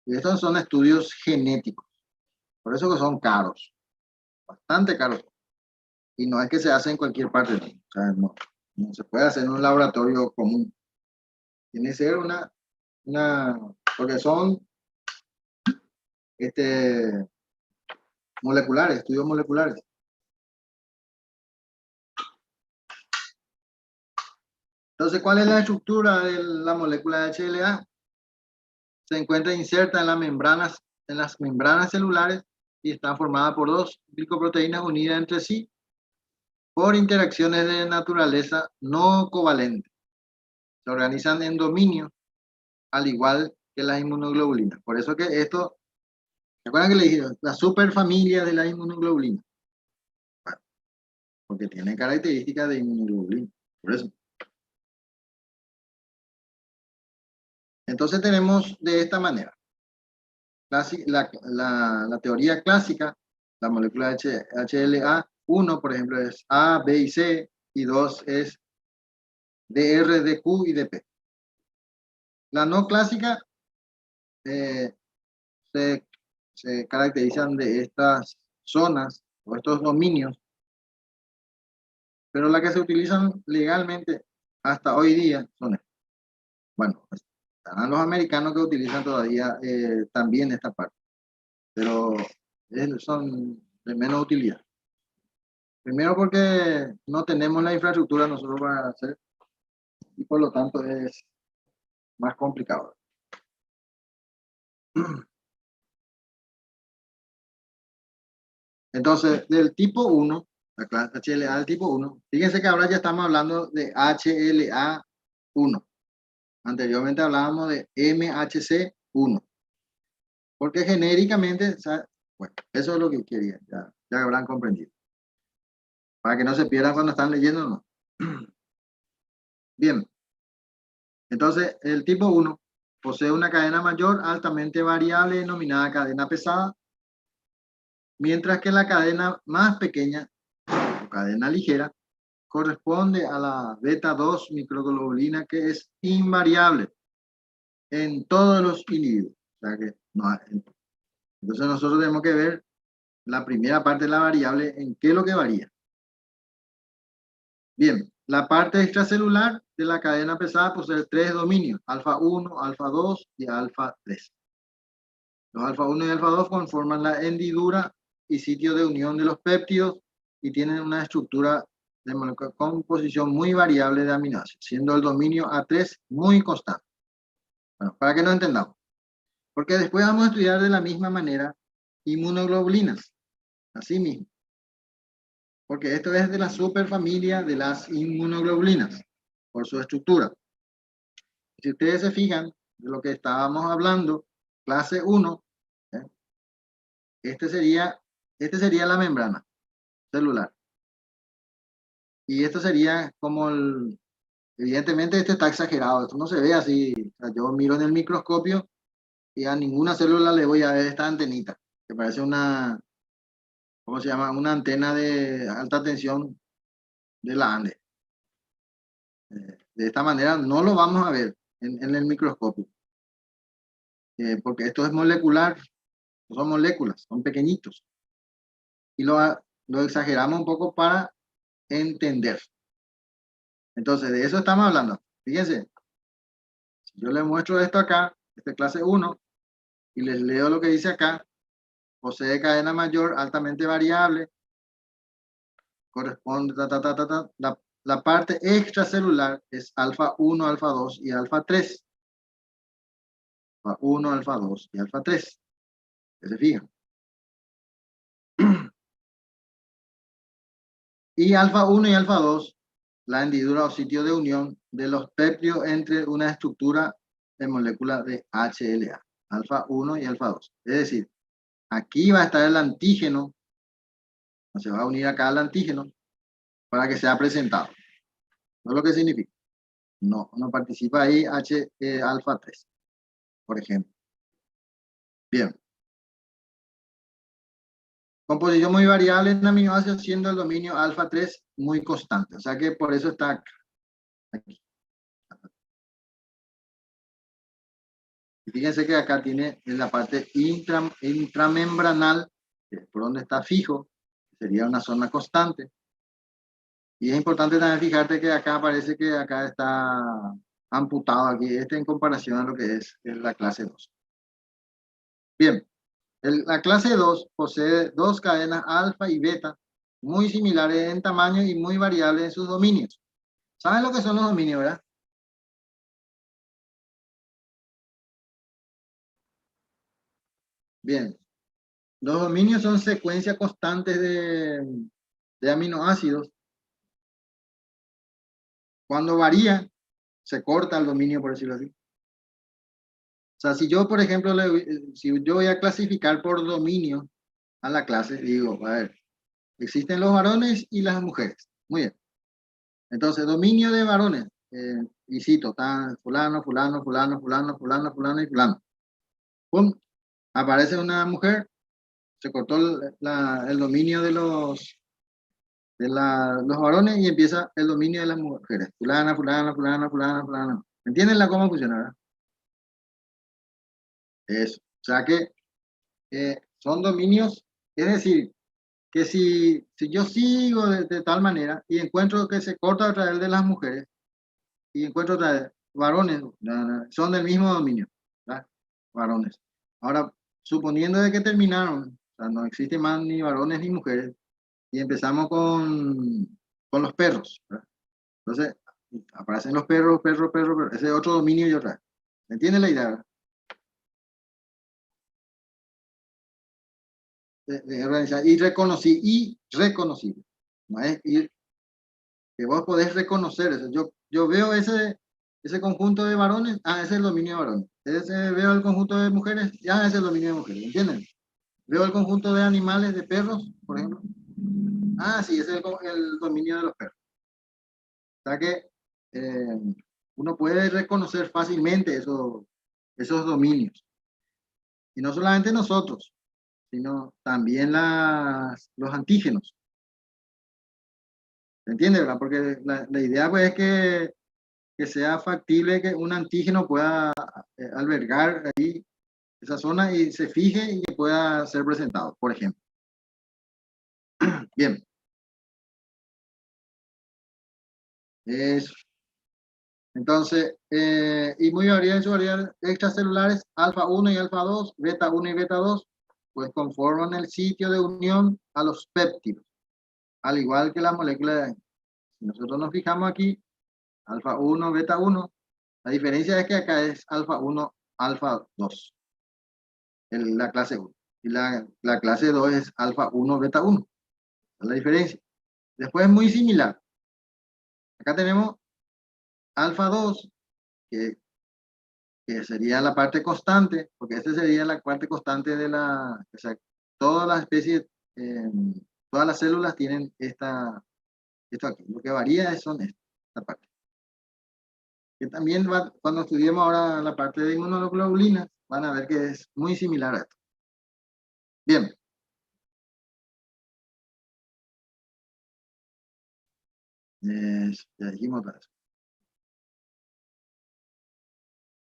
Y estos son estudios genéticos. Por eso que son caros. Bastante caros. Y no es que se hace en cualquier parte. ¿No? O sea, no se puede hacer en un laboratorio común. Tiene que ser porque son moleculares, estudios moleculares. Entonces, ¿cuál es la estructura de la molécula de HLA? Se encuentra inserta en las membranas celulares y está formada por 2 glicoproteínas unidas entre sí por interacciones de naturaleza no covalente. Se organizan en dominios, al igual que las inmunoglobulinas. Por eso que esto, ¿se acuerdan que le dije? La superfamilia de la inmunoglobulina. Bueno, porque tiene características de inmunoglobulina. Por eso. Entonces tenemos de esta manera. La teoría clásica, la molécula HLA1, por ejemplo, es A, B y C, y 2 es DR, DQ y DP. La no clásica se caracterizan de estas zonas o estos dominios, pero las que se utilizan legalmente hasta hoy día son estas. Bueno, están los americanos que utilizan todavía también esta parte, pero son de menos utilidad. Primero porque no tenemos la infraestructura nosotros para hacer y por lo tanto es más complicado. Entonces, del tipo 1, la clase HLA del tipo 1, fíjense que ahora ya estamos hablando de HLA1. Anteriormente hablábamos de MHC1. Porque genéricamente, bueno, eso es lo que quería, ya habrán comprendido. Para que no se pierdan cuando están leyendo, no. Bien. Entonces, el tipo 1 posee una cadena mayor altamente variable denominada cadena pesada, mientras que la cadena más pequeña, o cadena ligera, corresponde a la beta 2 microglobulina, que es invariable en todos los individuos. O sea que no hay. Entonces nosotros tenemos que ver la primera parte de la variable, en qué es lo que varía. Bien, la parte extracelular de la cadena pesada posee 3 dominios, alfa 1, alfa 2 y alfa 3. Los alfa 1 y alfa 2 conforman la hendidura y sitio de unión de los péptidos y tienen una estructura de composición muy variable de aminoácidos, siendo el dominio A3 muy constante. Bueno, para que no entendamos. Porque después vamos a estudiar de la misma manera inmunoglobulinas, así mismo. Porque esto es de la superfamilia de las inmunoglobulinas, por su estructura. Si ustedes se fijan de lo que estábamos hablando, clase 1, este sería la membrana celular. Y esto sería como evidentemente esto está exagerado, esto no se ve así. O sea, yo miro en el microscopio y a ninguna célula le voy a ver esta antenita, que parece una, ¿cómo se llama? Una antena de alta tensión de la Ande. De esta manera no lo vamos a ver en el microscopio. Porque esto es molecular, no son moléculas, son pequeñitos. y lo exageramos un poco para entender. Entonces, de eso estamos hablando. Fíjense, si yo les muestro esto acá, esta clase 1, y les leo lo que dice acá, posee cadena mayor altamente variable, corresponde, la parte extracelular es alfa 1, alfa 2 y alfa 3. Alfa 1, alfa 2 y alfa 3. ¿Se fijan? Y alfa 1 y alfa 2, la hendidura o sitio de unión de los péptidos entre una estructura de molécula de HLA. Alfa 1 y alfa 2. Es decir, aquí va a estar el antígeno, se va a unir acá al antígeno para que sea presentado. ¿No es lo que significa? No participa ahí alfa 3, por ejemplo. Bien. Composición muy variable en aminoácidos, siendo el dominio alfa 3 muy constante. O sea que por eso está acá, aquí. Y fíjense que acá tiene en la parte intramembranal, que es por donde está fijo, sería una zona constante. Y es importante también fijarte que acá parece que acá está amputado aquí, en comparación a lo que es la clase 2. Bien, la clase 2 posee dos cadenas alfa y beta, muy similares en tamaño y muy variables en sus dominios. ¿Saben lo que son los dominios, verdad? Bien, los dominios son secuencias constantes de aminoácidos. Cuando varía, se corta el dominio, por decirlo así. O sea, si yo, por ejemplo, si yo voy a clasificar por dominio a la clase, digo, a ver, existen los varones y las mujeres. Muy bien. Entonces, dominio de varones, y cito, está fulano, fulano, fulano, fulano, fulano, fulano y fulano. Pum, aparece una mujer, se cortó el dominio de los varones y empieza el dominio de las mujeres. Fulana, fulana, fulana, fulana, fulana. ¿Entienden cómo funciona, verdad? Eso. O sea que son dominios, es decir, que si yo sigo de tal manera y encuentro que se corta a través de las mujeres y encuentro otra vez varones, son del mismo dominio, ¿verdad? Varones. Ahora, suponiendo de que terminaron, o sea, no existe más ni varones ni mujeres, y empezamos con los perros, ¿verdad? Entonces, aparecen los perros, ese es otro dominio y otra. ¿Me entiende la idea, verdad? De organizar y reconocible. No es ir, que vos podés reconocer eso. Yo veo ese conjunto de varones, ese es el dominio de varones. Veo el conjunto de mujeres, ese es el dominio de mujeres, ¿entienden? Veo el conjunto de animales, de perros, por ejemplo. Sí, ese es el dominio de los perros. O sea que uno puede reconocer fácilmente esos dominios. Y no solamente nosotros, sino también los antígenos. ¿Se entiende, verdad? Porque la idea pues es que sea factible que un antígeno pueda albergar ahí esa zona y se fije y que pueda ser presentado, por ejemplo. Bien. Eso. Entonces, y muy variadas en sus variedades extracelulares, alfa 1 y alfa 2, beta 1 y beta 2, pues conforman el sitio de unión a los péptidos, al igual que la molécula de... Si nosotros nos fijamos aquí, alfa 1, beta 1, la diferencia es que acá es alfa 1, alfa 2, la clase 1. Y la clase 2 es alfa 1, beta 1. Esa es la diferencia. Después es muy similar. Acá tenemos alfa 2, que sería la parte constante, porque esta sería la parte constante de o sea, todas las especies, todas las células tienen esto aquí. Lo que varía son esta parte. Que también cuando estudiemos ahora la parte de inmunoglobulinas, van a ver que es muy similar a esto. Bien. Ya dijimos eso.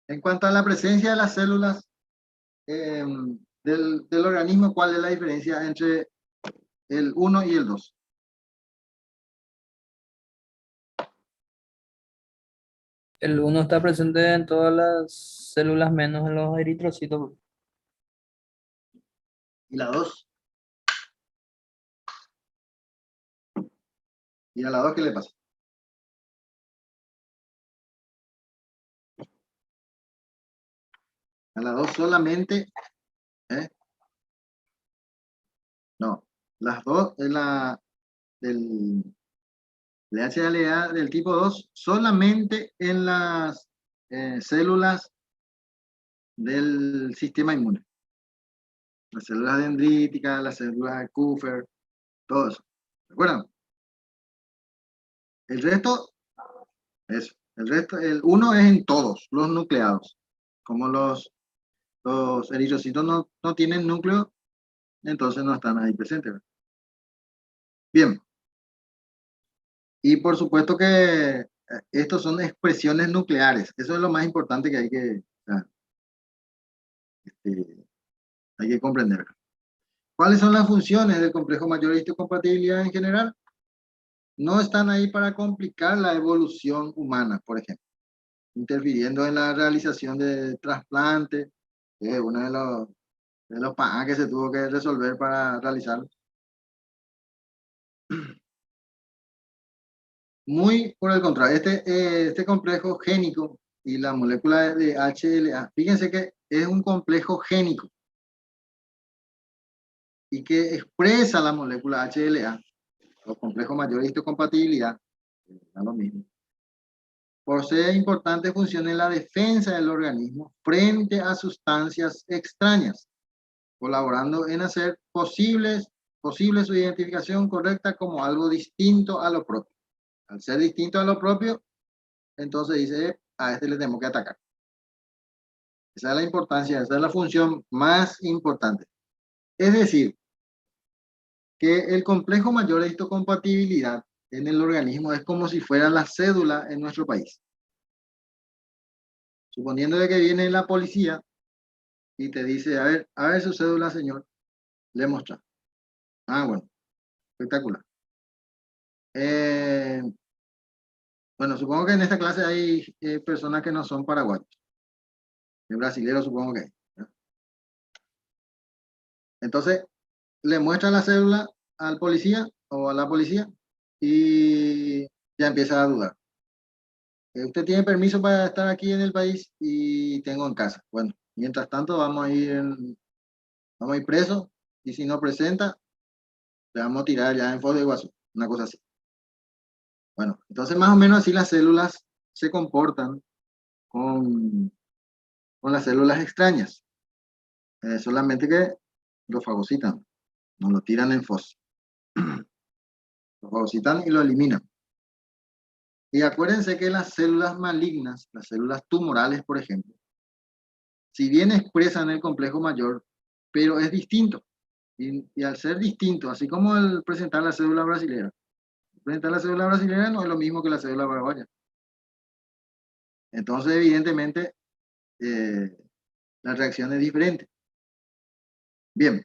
En cuanto a la presencia de las células del organismo, ¿cuál es la diferencia entre el 1 y el 2. El 1 está presente en todas las células menos en los eritrocitos, profe. ¿Y la 2? ¿Y a la 2 qué le pasa? A la 2 solamente, ¿eh? No, las dos es la del HLA del tipo 2 solamente en las células del sistema inmune. Las células dendríticas, las células de Kupffer, todo eso. ¿Recuerdan? El resto, eso. El resto, el 1 es en todos los nucleados. Como los eritrocitos no tienen núcleo, entonces no están ahí presentes. Bien. Y por supuesto que estos son expresiones nucleares. Eso es lo más importante que hay que comprender. ¿Cuáles son las funciones del complejo mayor de histocompatibilidad en general? No están ahí para complicar la evolución humana, por ejemplo, interfiriendo en la realización de trasplantes, que es uno de los PAA que se tuvo que resolver para realizarlo. Muy por el contrario, este complejo génico y la molécula de HLA, fíjense que es un complejo génico y que expresa la molécula HLA, los complejos mayores de histocompatibilidad, es lo mismo. Posee importantes funciones en la defensa del organismo frente a sustancias extrañas, colaborando en hacer posible su identificación correcta como algo distinto a lo propio. Al ser distinto a lo propio, entonces dice, a este le tenemos que atacar. Esa es la importancia, esa es la función más importante. Es decir, que el complejo mayor de histocompatibilidad en el organismo es como si fuera la cédula en nuestro país. Suponiendo de que viene la policía y te dice, a ver su cédula, señor, le muestra. Ah, bueno, espectacular. Bueno, supongo que en esta clase hay personas que no son paraguayos. El brasilero supongo que hay, ¿no? Entonces, le muestra la cédula al policía o a la policía y ya empieza a dudar. Usted tiene permiso para estar aquí en el país y tengo en casa. Bueno, mientras tanto vamos a ir presos y si no presenta, le vamos a tirar ya en Foz de Iguazú, una cosa así. Bueno, entonces más o menos así las células se comportan con las células extrañas. Solamente que lo fagocitan, no lo tiran en Foz. Lo fagocitan y lo eliminan. Y acuérdense que las células malignas, las células tumorales, por ejemplo, si bien expresan el complejo mayor, pero es distinto. Y al ser distinto, así como el presentar la cédula brasilera, presentar la cédula brasilera no es lo mismo que la cédula paraguaya. Entonces, evidentemente, la reacción es diferente. Bien.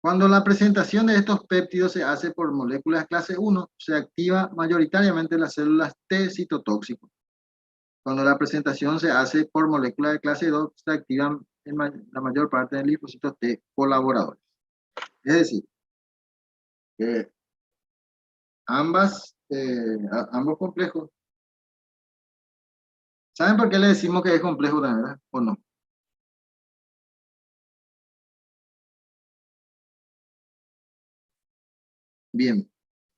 Cuando la presentación de estos péptidos se hace por moléculas clase 1, se activa mayoritariamente las células T citotóxicos. Cuando la presentación se hace por moléculas de clase 2, se activan la mayor parte de linfocitos T colaboradores. Es decir, que ambos complejos. ¿Saben por qué le decimos que es complejo también, verdad? ¿O no? Bien.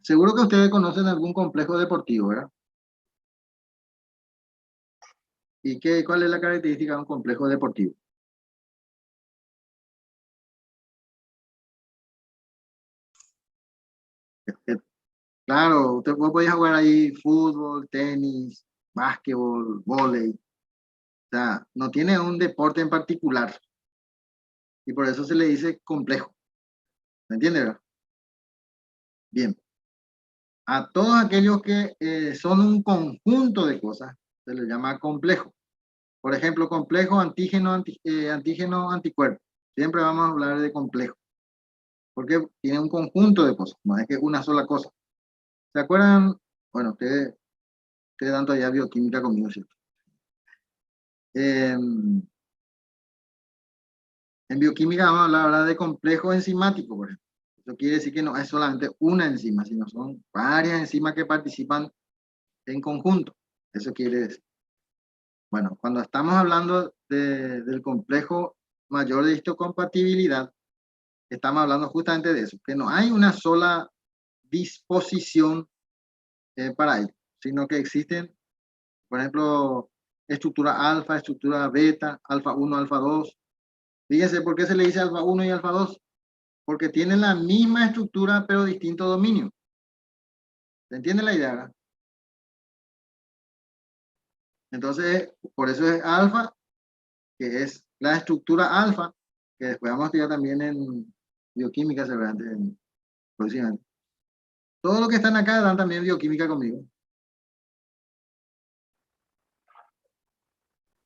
Seguro que ustedes conocen algún complejo deportivo, ¿verdad? ¿Y cuál es la característica de un complejo deportivo? Claro, vos podés jugar ahí fútbol, tenis, básquetbol, vóley. O sea, no tiene un deporte en particular. Y por eso se le dice complejo. ¿Me entiendes, verdad? Bien. A todos aquellos que son un conjunto de cosas, se les llama complejo. Por ejemplo, complejo, antígeno, anticuerpo. Siempre vamos a hablar de complejo, porque tiene un conjunto de cosas, no es que una sola cosa. ¿Se acuerdan? Bueno, ustedes dan todavía bioquímica conmigo, ¿cierto? En bioquímica vamos a hablar ahora de complejo enzimático, por ejemplo. Eso quiere decir que no es solamente una enzima, sino son varias enzimas que participan en conjunto. Eso quiere decir. Bueno, cuando estamos hablando del complejo mayor de histocompatibilidad, estamos hablando justamente de eso, que no hay una sola disposición para ello, sino que existen, por ejemplo, estructura alfa, estructura beta, alfa 1, alfa 2. Fíjense por qué se le dice alfa 1 y alfa 2, porque tienen la misma estructura pero distinto dominio. ¿Se entiende la idea, verdad? Entonces, por eso es alfa, que es la estructura alfa, que después vamos a estudiar también en bioquímica, seguramente, próximamente. Todo lo que están acá dan también bioquímica conmigo.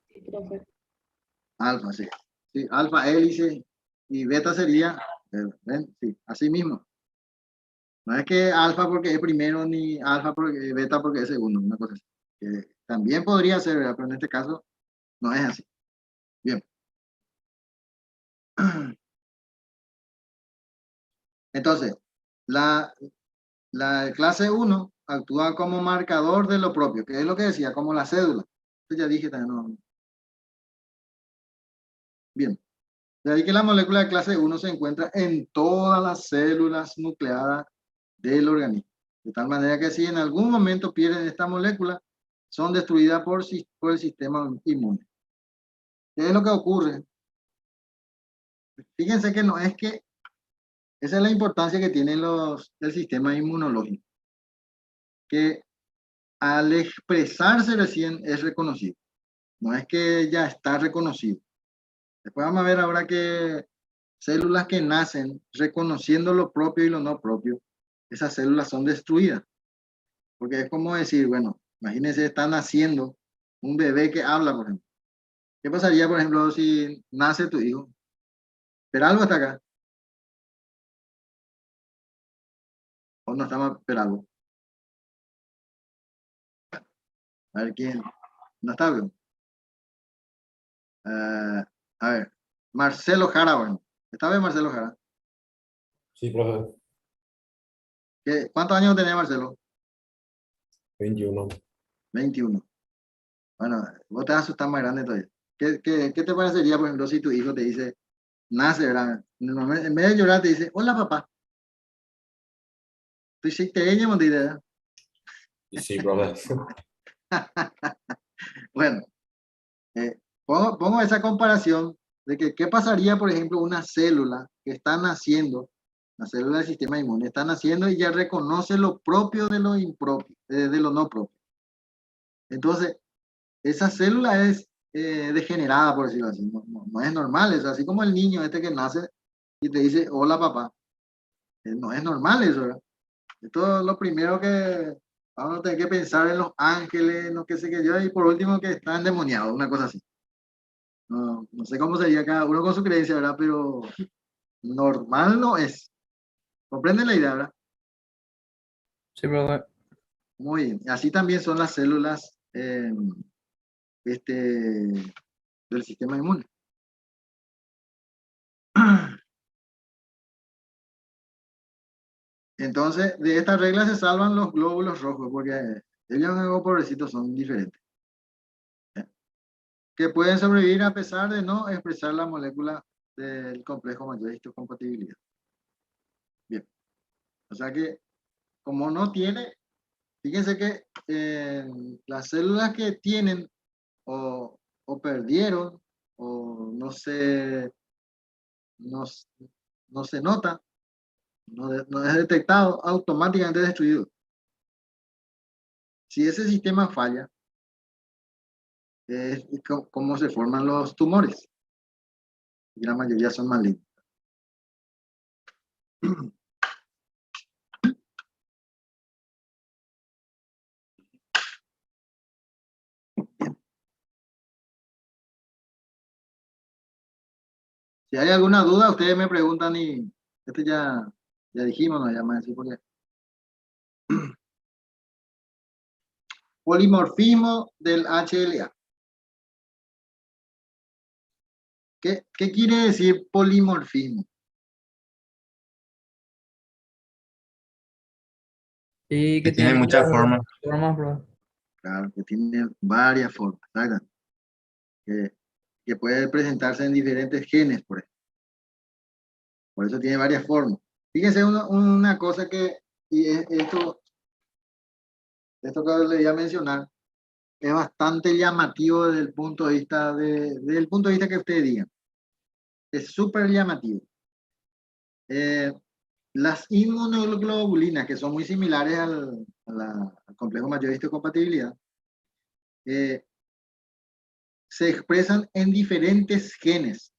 Sí, profe. Alfa, sí. Sí, alfa hélice y beta sería, ¿ven? Sí, así mismo. No es que alfa porque es primero ni alfa porque beta porque es segundo, una cosa así. Que también podría ser, ¿verdad? Pero en este caso no es así. Bien. Entonces, la clase 1 actúa como marcador de lo propio, que es lo que decía, como la cédula. Esto ya dije también, no. Bien. De ahí que la molécula de clase 1 se encuentra en todas las células nucleadas del organismo. De tal manera que si en algún momento pierden esta molécula, son destruidas por el sistema inmune. ¿Qué es lo que ocurre? Fíjense que no es que, esa es la importancia que tiene el sistema inmunológico, que al expresarse recién es reconocido. No es que ya está reconocido. Después vamos a ver ahora que células que nacen reconociendo lo propio y lo no propio, esas células son destruidas. Porque es como decir, bueno, imagínense, está naciendo un bebé que habla, por ejemplo. ¿Qué pasaría, por ejemplo, si nace tu hijo? Pero algo está acá. O no estamos Peralbo. A ver quién. No está bien. A ver. Marcelo Jara, bueno. ¿Está bien Marcelo Jara? Sí, profe. ¿Cuántos años tenía Marcelo? 21. 21. Bueno, vos te vas a asustar más grande todavía. ¿Qué te parecería, por ejemplo, si tu hijo te dice, nace, ¿verdad? En vez de llorar, te dice, hola papá. Tú sí te ella, ¿verdad? Y sí, profe. Bueno, pongo esa comparación de que qué pasaría, por ejemplo, una célula que está naciendo, la célula del sistema inmune, está naciendo y ya reconoce lo propio de lo impropio, de lo no propio. Entonces, esa célula es degenerada, por decirlo así, no es normal, es así como el niño este que nace y te dice, hola papá. No es normal eso, ¿verdad? Esto es lo primero que vamos a tener que pensar en los ángeles, no qué sé qué yo, y por último que está endemoniado, una cosa así. No sé cómo sería cada uno con su creencia, ¿verdad? Pero normal no es. ¿Comprenden la idea, verdad? Sí, profe. Muy bien. Así también son las células del sistema inmune. Entonces, de esta regla se salvan los glóbulos rojos, porque ellos, pobrecitos, son diferentes. Que pueden sobrevivir a pesar de no expresar la molécula del complejo mayor de histocompatibilidad. Bien. O sea que, como no tiene, fíjense que las células que tienen o perdieron o no, no se nota, no es detectado, automáticamente destruido. Si ese sistema falla, es como se forman los tumores. Y la mayoría son malignos. Si hay alguna duda, ustedes me preguntan y este ya dijimos, no llama así porque. Polimorfismo del HLA. ¿Qué quiere decir polimorfismo? Y Que que tiene tiene muchas muchas formas. formas, profe. Claro, que tiene varias formas, ¿verdad? Que puede presentarse en diferentes genes, por ejemplo. Por eso tiene varias formas. Fíjense una cosa que, y esto que les voy a mencionar, es bastante llamativo desde el punto de vista desde el punto de vista que ustedes digan. Es súper llamativo. Las inmunoglobulinas, que son muy similares al complejo mayor de histocompatibilidad, se expresan en diferentes genes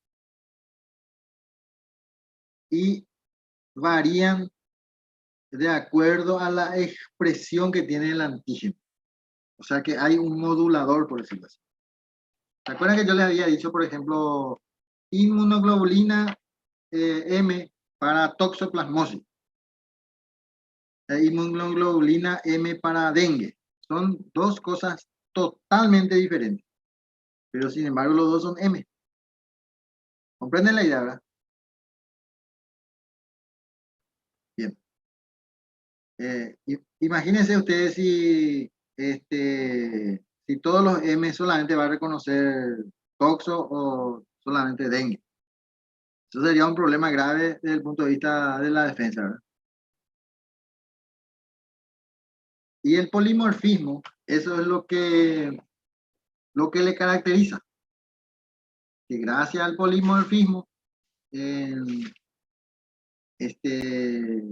y varían de acuerdo a la expresión que tiene el antígeno. O sea que hay un modulador, por decirlo así. ¿Se acuerdan que yo les había dicho, por ejemplo, inmunoglobulina M para toxoplasmosis? Inmunoglobulina M para dengue. Son dos cosas totalmente diferentes. Pero sin embargo los dos son M. ¿Comprenden la idea, verdad? Bien. Imagínense ustedes si todos los M solamente va a reconocer toxo o solamente dengue. Eso sería un problema grave desde el punto de vista de la defensa, ¿verdad? Y el polimorfismo, eso es lo que le caracteriza. Que gracias al polimorfismo,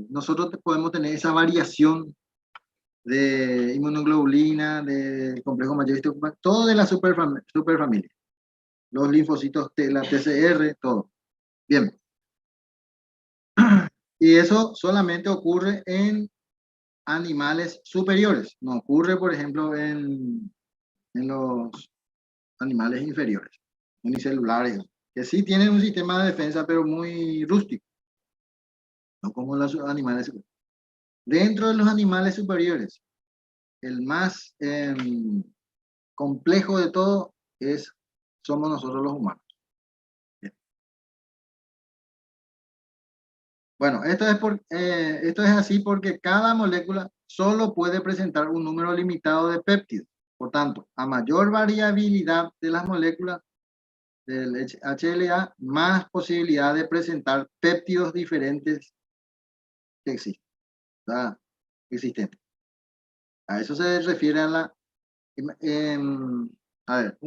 nosotros podemos tener esa variación de inmunoglobulina, de complejo mayor, todo de la superfamilia. Los linfocitos, la TCR, todo. Bien. Y eso solamente ocurre en animales superiores. No ocurre, por ejemplo, en los animales inferiores, unicelulares, que sí tienen un sistema de defensa, pero muy rústico, no como los animales superiores. Dentro de los animales superiores, el más complejo de todo somos nosotros los humanos. Bien. Bueno, esto es así porque cada molécula solo puede presentar un número limitado de péptidos. Por tanto, a mayor variabilidad de las moléculas del HLA, más posibilidad de presentar péptidos diferentes que existen, ¿verdad? Existentes. A eso se refiere a ver,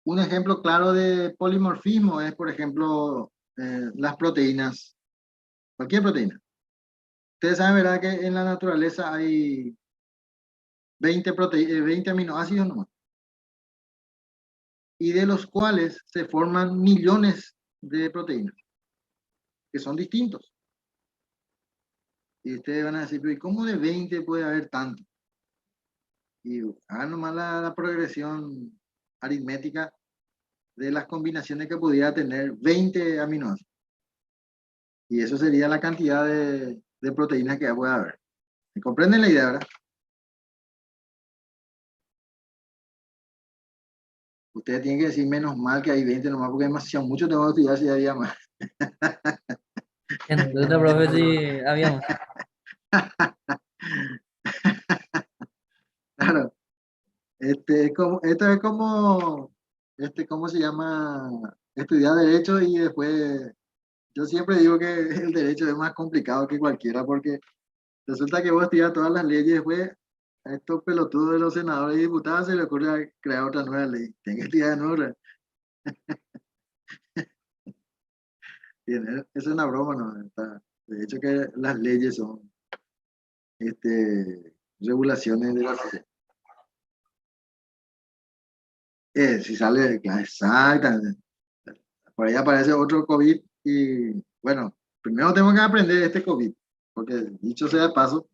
un ejemplo claro de polimorfismo es, por ejemplo, las proteínas, cualquier proteína. Ustedes saben, ¿verdad?, que en la naturaleza hay 20 aminoácidos nomás, y de los cuales se forman millones de proteínas, que son distintos. Y ustedes van a decir, pero ¿y cómo de 20 puede haber tanto? Y nomás la progresión aritmética de las combinaciones que pudiera tener 20 aminoácidos. Y eso sería la cantidad de proteínas que puede haber. ¿Me comprenden la idea, verdad? Ustedes tienen que decir menos mal que hay 20 nomás, porque demasiado mucho tengo que estudiar si había más. Entonces, profe, sí, habíamos. Claro. ¿Cómo se llama? Estudiar derecho y después, yo siempre digo que el derecho es más complicado que cualquiera porque resulta que vos estudias todas las leyes y después a estos pelotudos de los senadores y diputados se les ocurre crear otra nueva ley. Tienen que estudiar de nuevo. Bien, eso es una broma, ¿no? De hecho que las leyes son regulaciones de la sociedad. Si sale, exactamente. Por ahí aparece otro COVID y bueno, primero tengo que aprender este COVID, porque dicho sea de paso,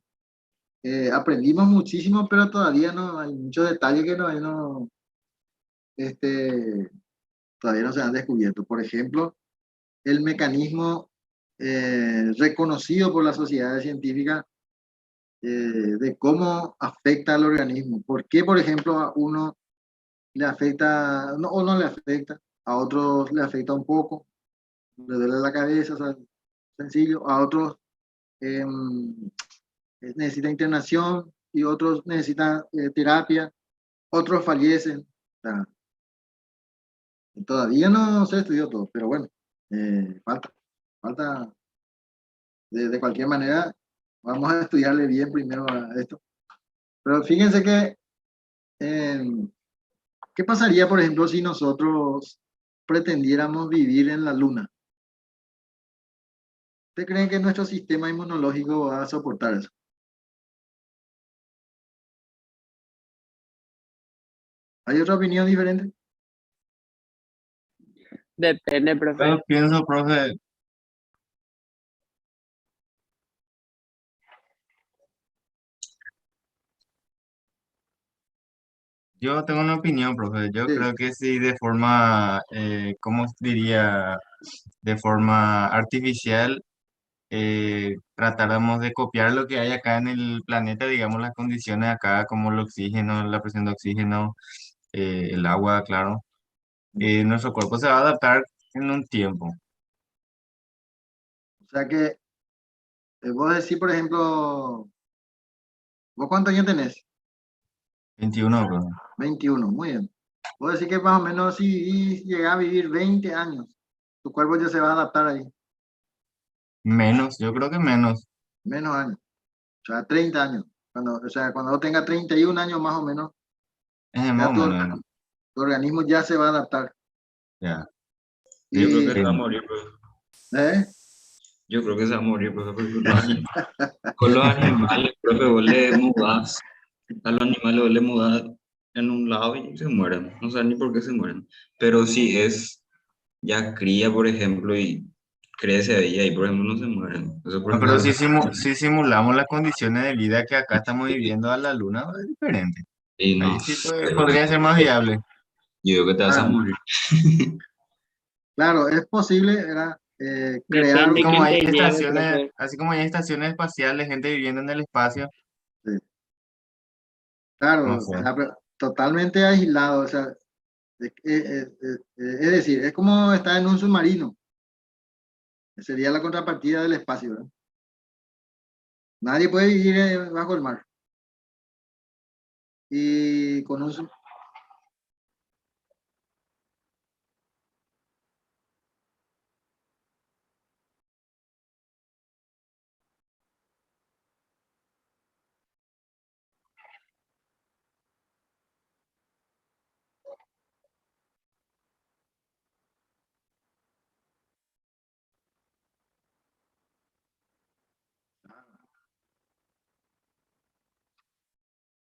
aprendimos muchísimo, pero todavía no hay muchos detalles que no todavía no se han descubierto. Por ejemplo, el mecanismo reconocido por la sociedad científica de cómo afecta al organismo. ¿Por qué, por ejemplo, a uno le afecta o no le afecta, a otros le afecta un poco, le duele la cabeza, o sea, sencillo, a otros necesita internación y otros necesitan terapia, otros fallecen. O sea, todavía no se estudió todo, pero bueno, falta de cualquier manera, vamos a estudiarle bien primero a esto. Pero fíjense que, ¿qué pasaría, por ejemplo, si nosotros pretendiéramos vivir en la Luna? ¿Ustedes creen que nuestro sistema inmunológico va a soportar eso? ¿Hay otra opinión diferente? Depende, profe. Yo pienso, profe, yo tengo una opinión, profe. Yo Sí. creo que si de forma, ¿cómo diría? De forma artificial, tratáramos de copiar lo que hay acá en el planeta, digamos, las condiciones acá, como el oxígeno, la presión de oxígeno, el agua, claro. Nuestro cuerpo se va a adaptar en un tiempo. O sea que vos decís, por ejemplo, ¿vos cuántos años tenés? 21, profe. 21, muy bien. Vos decís que más o menos si llegás a vivir 20 años, tu cuerpo ya se va a adaptar ahí, Menos, yo creo que menos. menos años, o sea, 30 años. O sea, cuando vos tengas 31 años más o menos, Más ya o menos, tu organismo ya se va a adaptar. ya. Yo creo que Y, se va a morir, profe. ¿eh? Yo creo que se va a morir, profe, porque con los animales, profe, vos le mudás, a los animales vos le mudás en un lado y se mueren. No sé ni por qué se mueren. Pero si es ya cría, por ejemplo, y crece ahí, ahí, por ejemplo, no se mueren. Eso, por No, pero ejemplo, si simulamos las condiciones de vida que acá estamos viviendo a la luna, es diferente. y Ahí no, sí pero podría ser más viable. yo digo que te vas a Ah, morir. claro, es posible, era crear, Así Depende como quién hay te lleve, estaciones, profe. así como hay estaciones espaciales, gente viviendo en el espacio, no claro, sé. totalmente aislado, o sea, es decir, es como estar en un submarino, sería la contrapartida del espacio, ¿verdad? Nadie puede vivir bajo el mar. Y con un,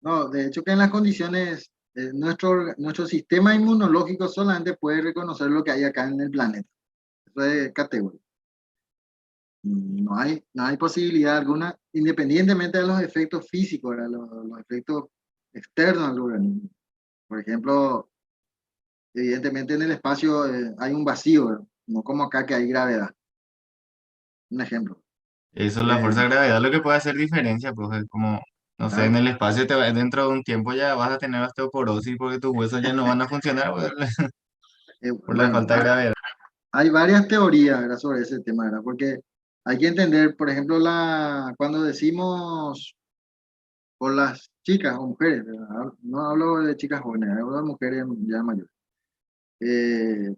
no, de hecho que en las condiciones, nuestro sistema inmunológico solamente puede reconocer lo que hay acá en el planeta. Eso es categoría. No hay posibilidad alguna, independientemente de los efectos físicos, ¿verdad? Los efectos externos al organismo. Por ejemplo, evidentemente en el espacio hay un vacío, ¿verdad? No como acá que hay gravedad. Un ejemplo. Eso es la Eh, fuerza de gravedad, lo que puede hacer diferencia, pues es como, no sé, en claro, el espacio dentro de un tiempo ya vas a tener osteoporosis porque tus huesos ya no van a funcionar por la bueno, falta de gravedad. hay varias teorías, ¿verdad? Sobre ese tema, ¿verdad? Porque hay que entender, por ejemplo, cuando decimos por las chicas o mujeres, ¿verdad? No hablo de chicas jóvenes, hablo de mujeres ya mayores. Eh,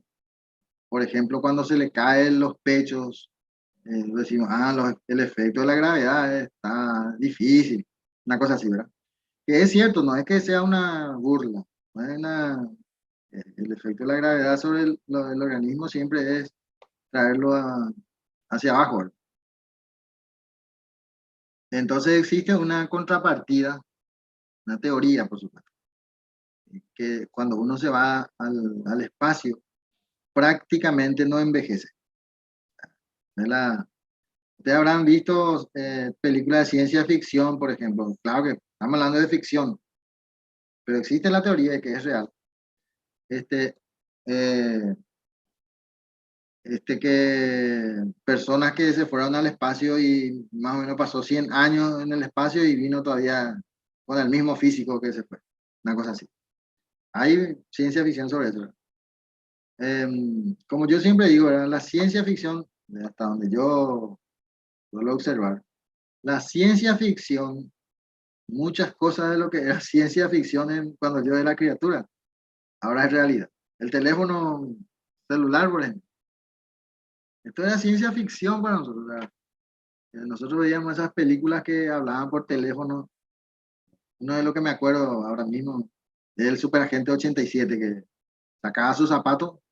por ejemplo, cuando se le caen los pechos, decimos, el efecto de la gravedad está difícil, una cosa así, ¿verdad? Que es cierto, no es que sea una burla, no es el efecto de la gravedad sobre el organismo siempre es traerlo hacia abajo, ¿verdad? Entonces existe una contrapartida, una teoría, por supuesto, que cuando uno se va al espacio, prácticamente no envejece. Ustedes habrán visto películas de ciencia ficción, por ejemplo. Claro que estamos hablando de ficción, pero existe la teoría de que es real. este, eh, que personas que se fueron al espacio y más o menos pasó 100 años en el espacio y vino todavía con el mismo físico que se fue. Una cosa así. Hay ciencia ficción sobre eso. Como yo siempre digo, ¿verdad? La ciencia ficción, hasta donde yo suelo observar, la ciencia ficción, muchas cosas de lo que era ciencia ficción cuando yo era criatura, ahora es realidad. El teléfono celular, por ejemplo. Esto era ciencia ficción para nosotros. ¿Verdad? Nosotros veíamos esas películas que hablaban por teléfono. Uno de lo que me acuerdo ahora mismo es el Superagente 87, que sacaba su zapato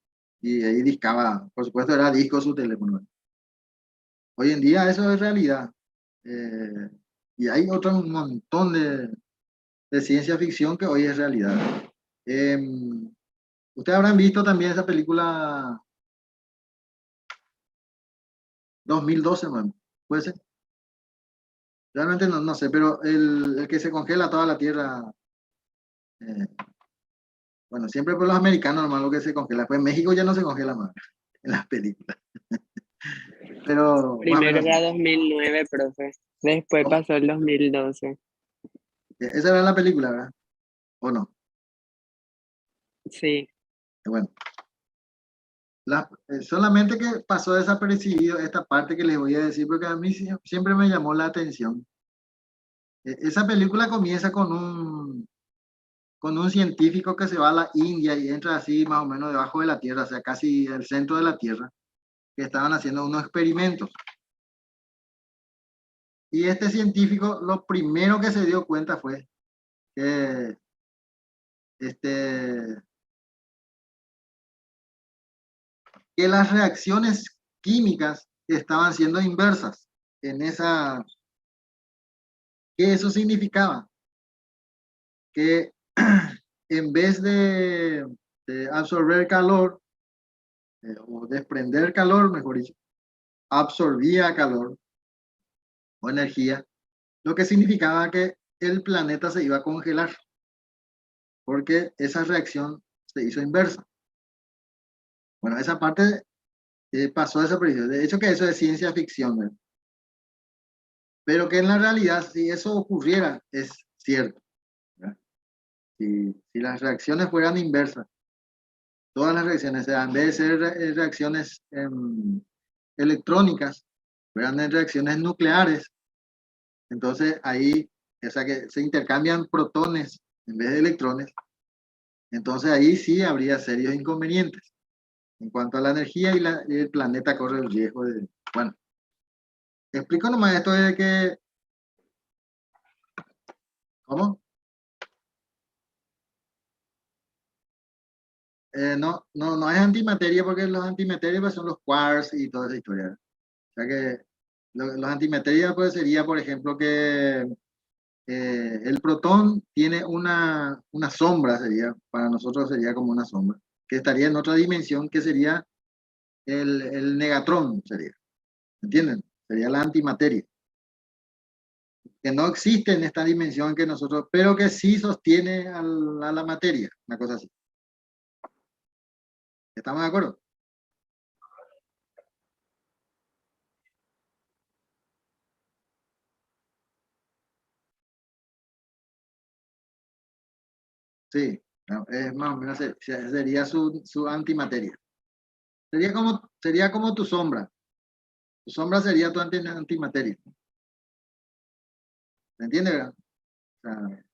y ahí discaba. Por supuesto, era disco su teléfono. Hoy en día eso es realidad. Eh, y hay otro montón de ciencia ficción que hoy es realidad. Eh, Ustedes habrán visto también esa película 2012, ¿no? ¿Puede ser? Realmente no sé, pero el que se congela toda la Tierra, eh, bueno, siempre por los americanos nomás lo que se congela. Pues en México ya no se congela más en las películas. Pero más o Primero menos, era 2009, profe. Después ¿cómo? pasó el 2012. Esa era la película, ¿verdad? ¿O no? Sí. Bueno, solamente que pasó desapercibido esta parte que les voy a decir, porque a mí siempre me llamó la atención. Esa película comienza con un científico que se va a la India y entra así más o menos debajo de la Tierra, o sea, casi el centro de la Tierra, que estaban haciendo unos experimentos. Y este científico lo primero que se dio cuenta fue que, este, que las reacciones químicas estaban siendo inversas en esa, que eso significaba que en vez de absorber calor, o desprender calor, mejor dicho, absorbía calor o energía, lo que significaba que el planeta se iba a congelar, porque esa reacción se hizo inversa. Bueno, esa parte pasó desapercibido. De hecho, que eso es ciencia ficción, ¿verdad? Pero que en la realidad, si eso ocurriera, es cierto. ¿Verdad? Si las reacciones fueran inversas, todas las reacciones, o sea, en vez de ser reacciones electrónicas, fueran reacciones nucleares, entonces ahí, o sea, que se intercambian protones en vez de electrones, entonces ahí sí habría serios inconvenientes. En cuanto a la energía y el planeta corre el riesgo de... Bueno, explico nomás esto de que... ¿Cómo? No es antimateria porque los antimateria pues, son los quarks y toda esa historia. O sea que los antimateria pues sería, por ejemplo, que el protón tiene una sombra, sería, para nosotros sería como una sombra, que estaría en otra dimensión, que sería el negatrón, sería. ¿Entienden? Sería la antimateria. Que no existe en esta dimensión que nosotros, pero que sí sostiene a la materia, una cosa así. ¿Estamos de acuerdo? Sí, no, es más o menos sería su antimateria. Sería como tu sombra. Tu sombra sería tu antimateria. ¿Me entiendes, verdad? O sea,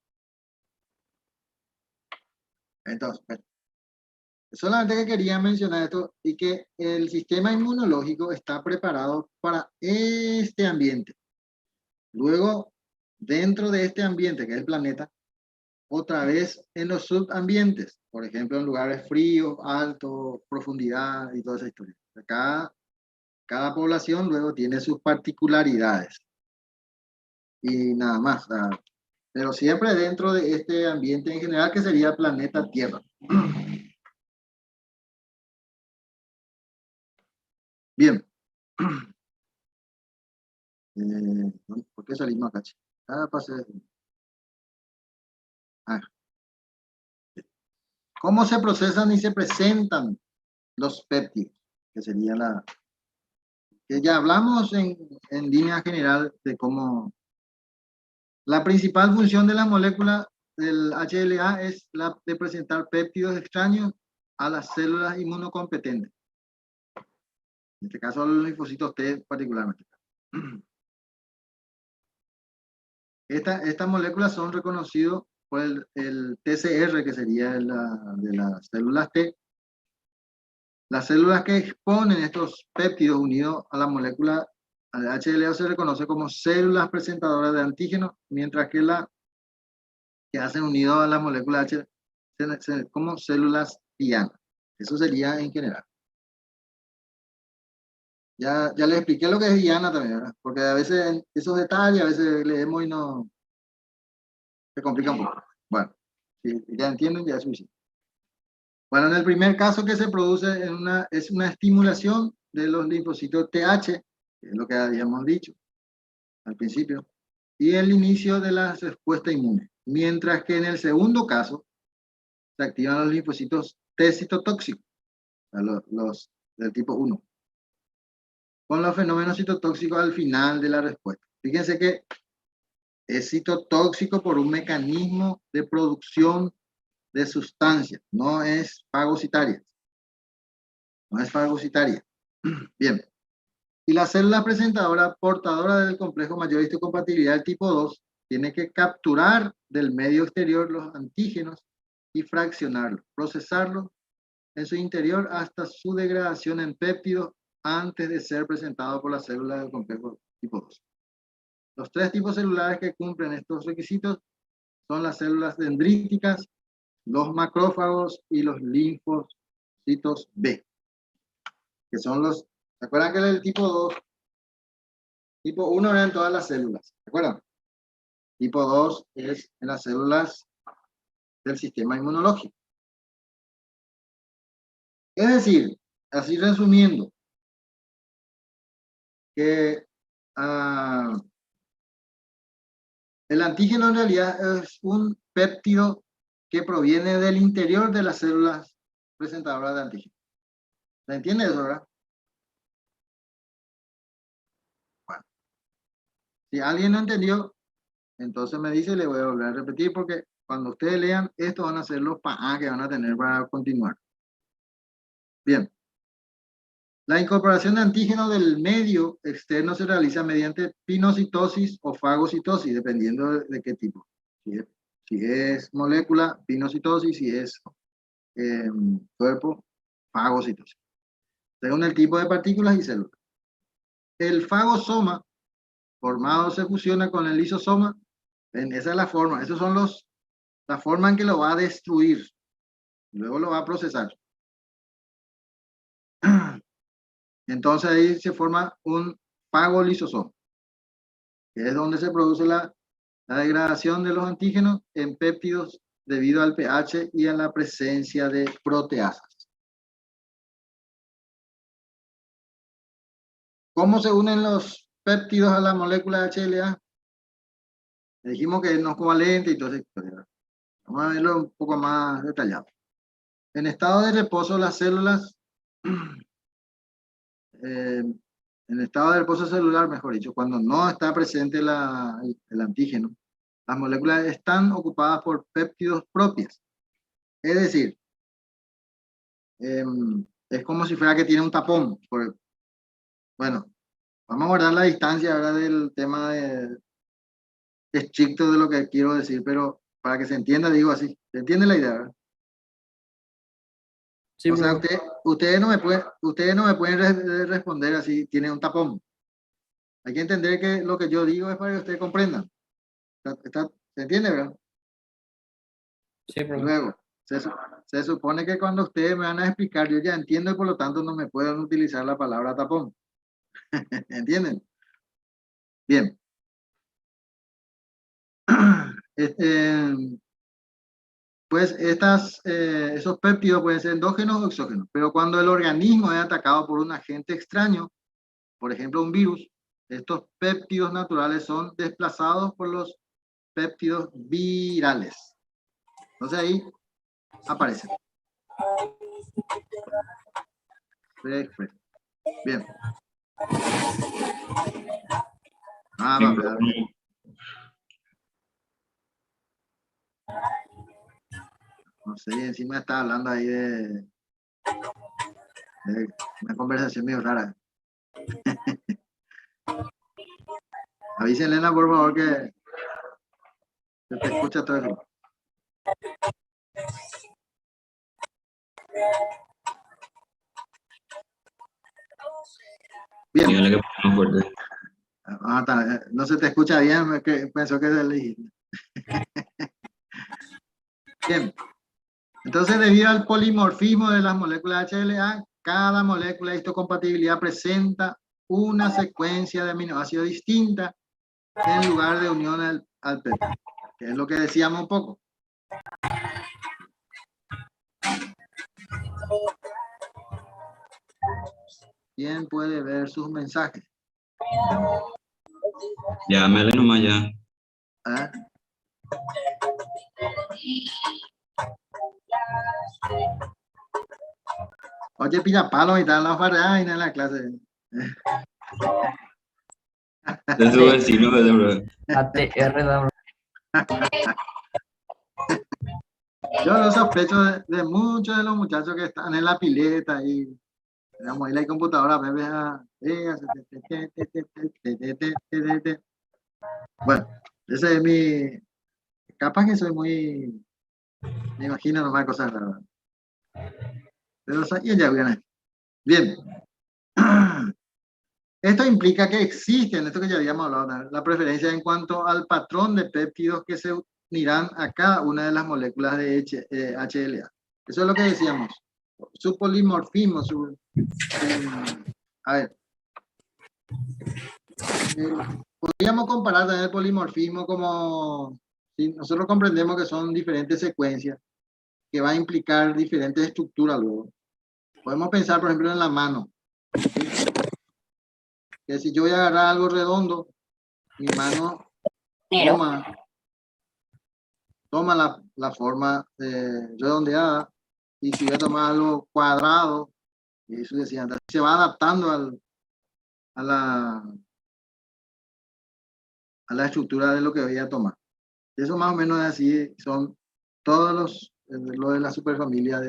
entonces, bueno, solamente que quería mencionar esto y que el sistema inmunológico está preparado para este ambiente. Luego, dentro de este ambiente, que es el planeta, otra vez en los subambientes, por ejemplo, en lugares fríos, altos, profundidad y toda esa historia. Cada población luego tiene sus particularidades y nada más. Pero siempre dentro de este ambiente en general que sería planeta Tierra. Bien. ¿Por qué salimos acá? Pase. Ah, ¿Cómo se procesan y se presentan los péptidos? Que sería que ya hablamos en línea general de cómo la principal función de la molécula del HLA es la de presentar péptidos extraños a las células inmunocompetentes. En este caso, los linfocitos T particularmente. Estas moléculas son reconocidas por el TCR, que sería de las células T. Las células que exponen estos péptidos unidos a la molécula al HLA se reconoce como células presentadoras de antígenos, mientras que las que hacen unido a la molécula H como células diana. Eso sería en general. Ya les expliqué lo que es diana también, ¿verdad? Porque a veces esos detalles, a veces leemos y no se complica un poco. Bueno, si ya entienden, ya es suficiente. Bueno, en el primer caso que se produce es una estimulación de los linfocitos TH, que es lo que habíamos dicho al principio, y el inicio de la respuesta inmune. Mientras que en el segundo caso se activan los linfocitos T citotóxicos, los del tipo 1, con los fenómenos citotóxicos al final de la respuesta. Fíjense que es citotóxico por un mecanismo de producción de sustancias, no es fagocitaria. No es fagocitaria. Bien. Y la célula presentadora portadora del complejo mayor histocompatibilidad del tipo 2 tiene que capturar del medio exterior los antígenos y fraccionarlos, procesarlos en su interior hasta su degradación en péptidos antes de ser presentado por la célula del complejo tipo 2. Los tres tipos celulares que cumplen estos requisitos son las células dendríticas, los macrófagos y los linfocitos B, que son los, ¿se acuerdan que el tipo 2? Tipo 1 era en todas las células, ¿se acuerdan? Tipo 2 es en las células del sistema inmunológico. Es decir, así resumiendo, que el antígeno en realidad es un péptido que proviene del interior de las células presentadoras de antígeno. ¿Se entiende eso, verdad? Bueno, si alguien no entendió, entonces me dice y le voy a volver a repetir, porque cuando ustedes lean, estos van a ser los PA que van a tener para continuar. Bien. La incorporación de antígeno del medio externo se realiza mediante pinocitosis o fagocitosis, dependiendo de qué tipo. Si es molécula, pinocitosis, si es cuerpo, fagocitosis. Según el tipo de partículas y células. El fagosoma formado se fusiona con el lisosoma. Esa es la forma, esas son la forma en que lo va a destruir. Luego lo va a procesar. Entonces ahí se forma un fagolisosoma, que es donde se produce la degradación de los antígenos en péptidos debido al pH y a la presencia de proteasas. ¿Cómo se unen los péptidos a la molécula HLA? Dijimos que no es covalente y todo eso. Vamos a verlo un poco más detallado. En estado de reposo, las células, en estado de reposo celular, mejor dicho, cuando no está presente el antígeno, las moléculas están ocupadas por péptidos propios. Es decir, es como si fuera que tiene un tapón. Bueno, vamos a guardar la distancia ahora del tema estricto de lo que quiero decir, pero para que se entienda, digo así. ¿Se entiende la idea, verdad? Sí, O sea, profe. ustedes no me pueden responder así, tiene un tapón. Hay que entender que lo que yo digo es para que ustedes comprendan. ¿Se entiende, verdad? Sí, profe. Luego, se supone que cuando ustedes me van a explicar, yo ya entiendo y por lo tanto no me pueden utilizar la palabra tapón. ¿Entienden? Bien. Pues esos péptidos pueden ser endógenos o exógenos, pero cuando el organismo es atacado por un agente extraño, por ejemplo un virus, estos péptidos naturales son desplazados por los péptidos virales. Entonces ahí aparecen. Express. Bien. Sí, Vamos a profe. ver. No sé, encima está hablando ahí de una conversación medio rara. Avísenle, Elena, por favor, que se te escucha todo eso. Bien. Dígale que ponga más fuerte. No se te escucha bien, es que pensó que se le dijiste. Bien. Entonces, debido al polimorfismo de las moléculas HLA, cada molécula de histocompatibilidad presenta una secuencia de aminoácidos distinta en lugar de unión al peptido, que es lo que decíamos un poco. ¿Quién puede ver sus mensajes? Llámale nomás ya. ¿Ah? Oye, pilla palo y tal, la farra y en la clase. Es su vecino, bro. ATR, da, bro. Yo lo sospecho de muchos de los muchachos que están en la pileta y digamos, ahí la computadora, bueno, ese es mi, capaz que soy muy, me imagino nomás cosas raras, pero ya viene. Bien, esto implica que existen, esto que ya habíamos hablado, la preferencia en cuanto al patrón de péptidos que se unirán a cada una de las moléculas de HLA. Eso es lo que decíamos, su polimorfismo, a ver, podríamos comparar también el polimorfismo como, si nosotros comprendemos que son diferentes secuencias que va a implicar diferentes estructuras luego. Podemos pensar, por ejemplo, en la mano. ¿Sí? Que si yo voy a agarrar algo redondo, mi mano toma la forma redondeada, y si voy a tomar algo cuadrado, y eso decía, se va adaptando a la estructura de lo que voy a tomar. Eso más o menos es así, son todos lo de la superfamilia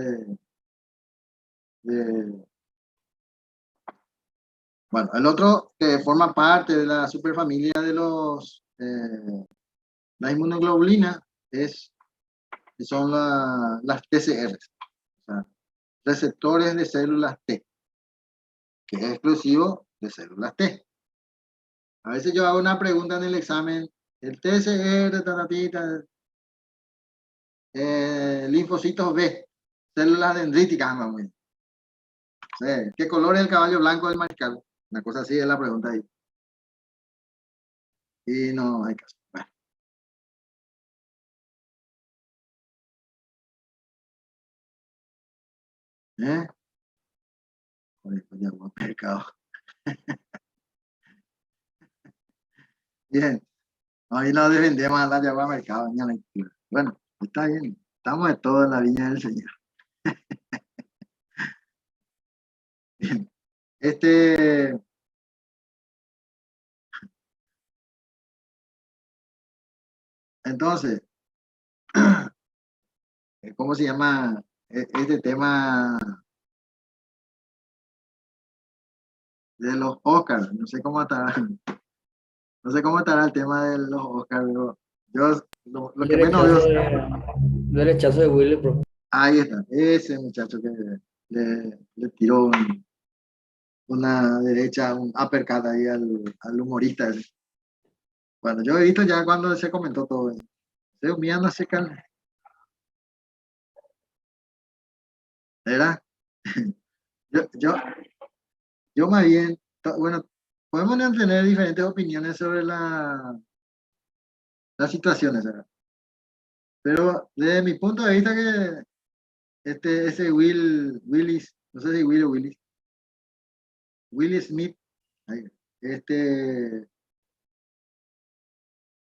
bueno, el otro que forma parte de la superfamilia de la inmunoglobulina son las TCR, o sea, receptores de células T, que es exclusivo de células T. A veces yo hago una pregunta en el examen, el TCR, linfocitos B, células dendríticas, mamá. ¿Qué color es el caballo blanco del mariscal? Una cosa así es la pregunta ahí. Y no hay caso. Bueno. Pues ya voy a mercado. Bien. Hoy no defendemos a la Yagua Mercado. Bueno, está bien. Estamos de todo en la viña del Señor. Bien. Entonces, ¿cómo se llama este tema de los Oscars? No sé cómo estará. No sé cómo estará el tema de los Oscars, pero yo lo que menos veo. Del rechazo de Willy, bro. Ahí está, ese muchacho que le tiró una derecha, un uppercut ahí al humorista ese. Bueno, yo he visto ya cuando se comentó todo eso. Se humillando así, ¿verdad? Yo más bien, bueno, podemos tener diferentes opiniones sobre las situaciones, ¿verdad? Pero desde mi punto de vista que ese Willis, no sé si Will o Will Smith, ahí,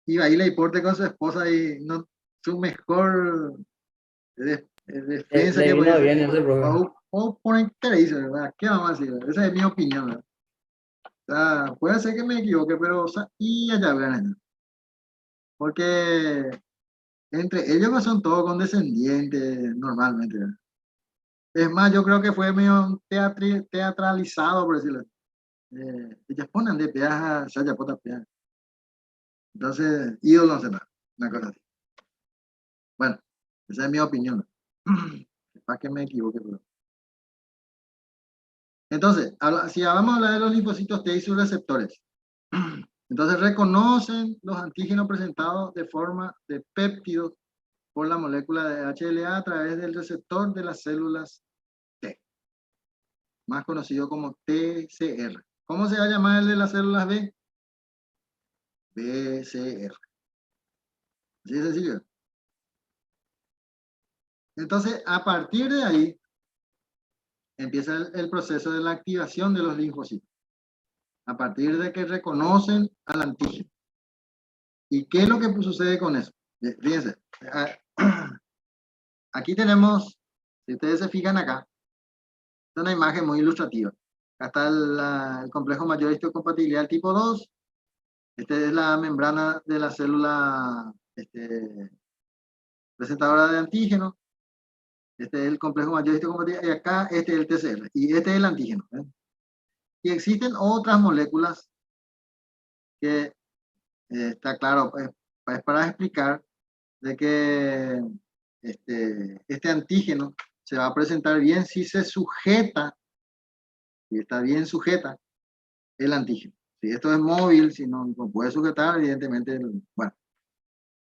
iba ahí le importe con su esposa y no, su mejor defensa Le que vino puede bien ese profe. o por interés, ¿verdad? ¿Qué vamos a decir? Esa es mi opinión, ¿verdad? O sea, puede ser que me equivoque, pero, o sea, y allá verán. Porque entre ellos pues, son todos condescendientes normalmente, ¿verdad? Es más, yo creo que fue medio teatralizado, por decirlo así. Ellas ponen de peaje, se haya puta peaje. Entonces, ídolo no se da, una cosa así. Bueno, esa es mi opinión. Para que me equivoque, pero... Entonces, si vamos a hablar de los linfocitos T y sus receptores, entonces reconocen los antígenos presentados de forma de péptidos por la molécula de HLA a través del receptor de las células T, más conocido como TCR. ¿Cómo se va a llamar el de las células B? BCR. Así de sencillo. Entonces, a partir de ahí, empieza el proceso de la activación de los linfocitos. A partir de que reconocen al antígeno. ¿Y qué es lo que sucede con eso? Fíjense, aquí tenemos, si ustedes se fijan acá, es una imagen muy ilustrativa. Acá está el complejo mayor de histocompatibilidad tipo 2. Esta es la membrana de la célula presentadora de antígeno. Este es el complejo mayor de histocompatibilidad. Y acá este es el TCR. Y este es el antígeno. Y existen otras moléculas que está claro, es para explicar de que este antígeno se va a presentar bien si se sujeta, si está bien sujeta el antígeno. Si esto es móvil, si no puede sujetar, evidentemente, bueno.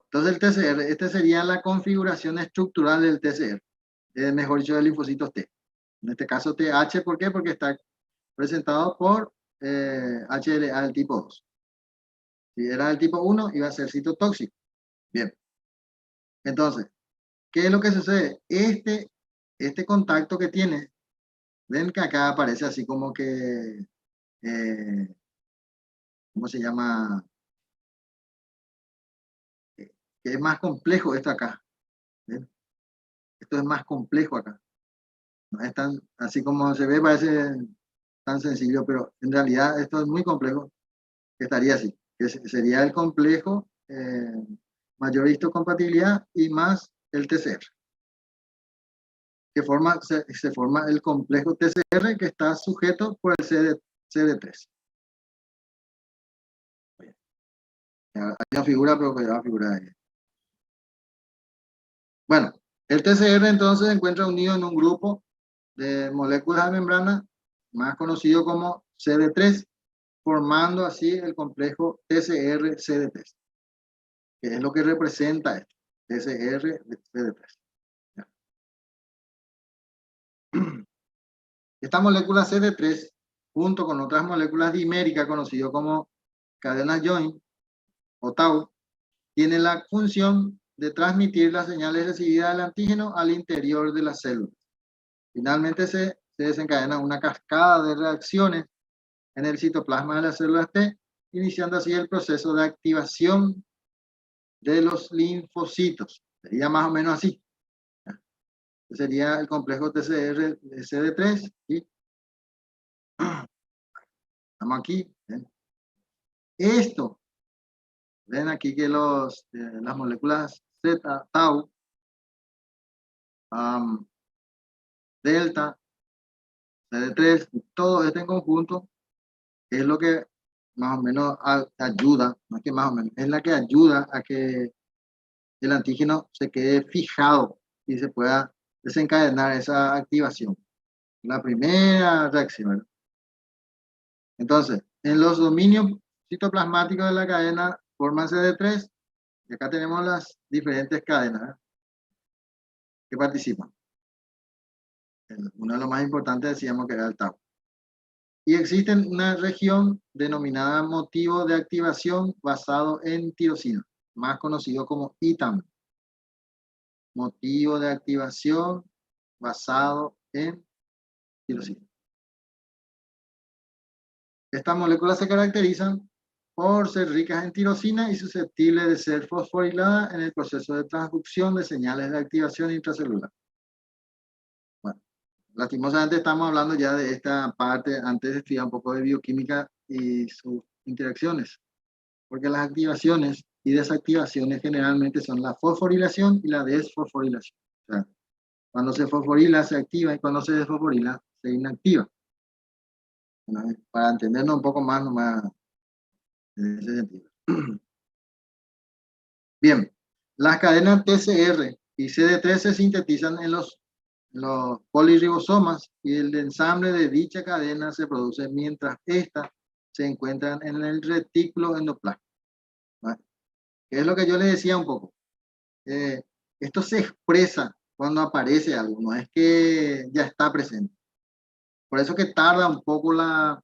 Entonces el TCR, esta sería la configuración estructural del TCR, mejor dicho, de linfocitos T. En este caso TH, ¿por qué? Porque está presentado por HLA del tipo 2. Si era del tipo 1, iba a ser citotóxico. Bien. Entonces, ¿qué es lo que sucede? Este contacto que tiene, ven que acá aparece así como que, ¿cómo se llama? Que es más complejo esto acá. ¿Ven? Esto es más complejo acá. No es tan, así como se ve, parece tan sencillo, pero en realidad esto es muy complejo, que estaría así. Que sería el complejo mayor histocompatibilidad y más el TCR. Que se forma el complejo TCR que está sujeto por el CD3. Hay una figura, pero que va a figurar ahí. Bueno, el TCR entonces se encuentra unido en un grupo de moléculas de membrana, más conocido como CD3, formando así el complejo TCR-CD3, que es lo que representa esto, TCR-CD3. Esta molécula CD3, junto con otras moléculas diméricas, conocido como cadenas joint o tau, tiene la función de transmitir las señales recibidas del antígeno al interior de las células. Finalmente se desencadena una cascada de reacciones en el citoplasma de las células T, iniciando así el proceso de activación de los linfocitos. Sería más o menos así. Sería el complejo TCR-CD3. ¿Sí? Estamos aquí. ¿Ven? Esto, ven aquí que las moléculas Z, tau, delta, CD3, todo este en conjunto es lo que más o menos ayuda, no es que más o menos, es la que ayuda a que el antígeno se quede fijado y se pueda desencadenar esa activación. La primera reacción, ¿verdad? Entonces, en los dominios citoplasmáticos de la cadena forman CD3, y acá tenemos las diferentes cadenas, ¿verdad?, que participan. Uno de los más importantes decíamos que era el tau. Y existe una región denominada motivo de activación basado en tirosina, más conocido como ITAM. Motivo de activación basado en tirosina. Estas moléculas se caracterizan por ser ricas en tirosina y susceptibles de ser fosforiladas en el proceso de transducción de señales de activación intracelular. lastimosamente estamos hablando ya de esta parte, antes de estudiar un poco de bioquímica y sus interacciones, porque las activaciones y desactivaciones generalmente son la fosforilación y la desfosforilación. O sea, cuando se fosforila se activa y cuando se desfosforila se inactiva. Bueno, para entendernos un poco más nomás en ese sentido. Bien, las cadenas TCR y CD3 se sintetizan en los poliribosomas y el ensamble de dicha cadena se produce mientras éstas se encuentran en el retículo endoplasmático. ¿Vale? Que es lo que yo les decía un poco. Esto se expresa cuando aparece algo, no es que ya está presente. Por eso que tarda un poco la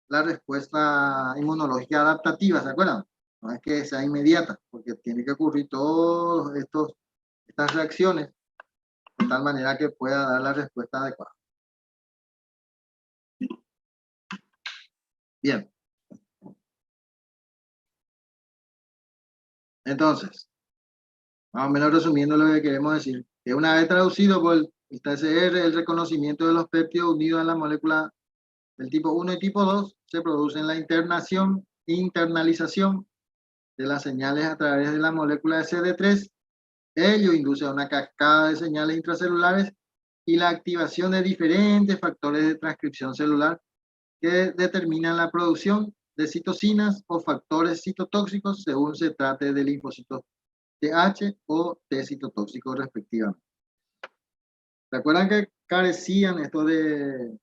respuesta inmunológica adaptativa, ¿se acuerdan? No es que sea inmediata, porque tiene que ocurrir todas estas reacciones de tal manera que pueda dar la respuesta adecuada. Bien. Entonces, más o menos resumiendo lo que queremos decir, que una vez traducido por el TCR, el reconocimiento de los péptidos unidos a la molécula del tipo 1 y tipo 2 se produce en la internalización de las señales a través de la molécula de CD3. Ello induce a una cascada de señales intracelulares y la activación de diferentes factores de transcripción celular que determinan la producción de citocinas o factores citotóxicos según se trate de linfocitos TH o T citotóxicos respectivamente. ¿Se acuerdan que carecían esto de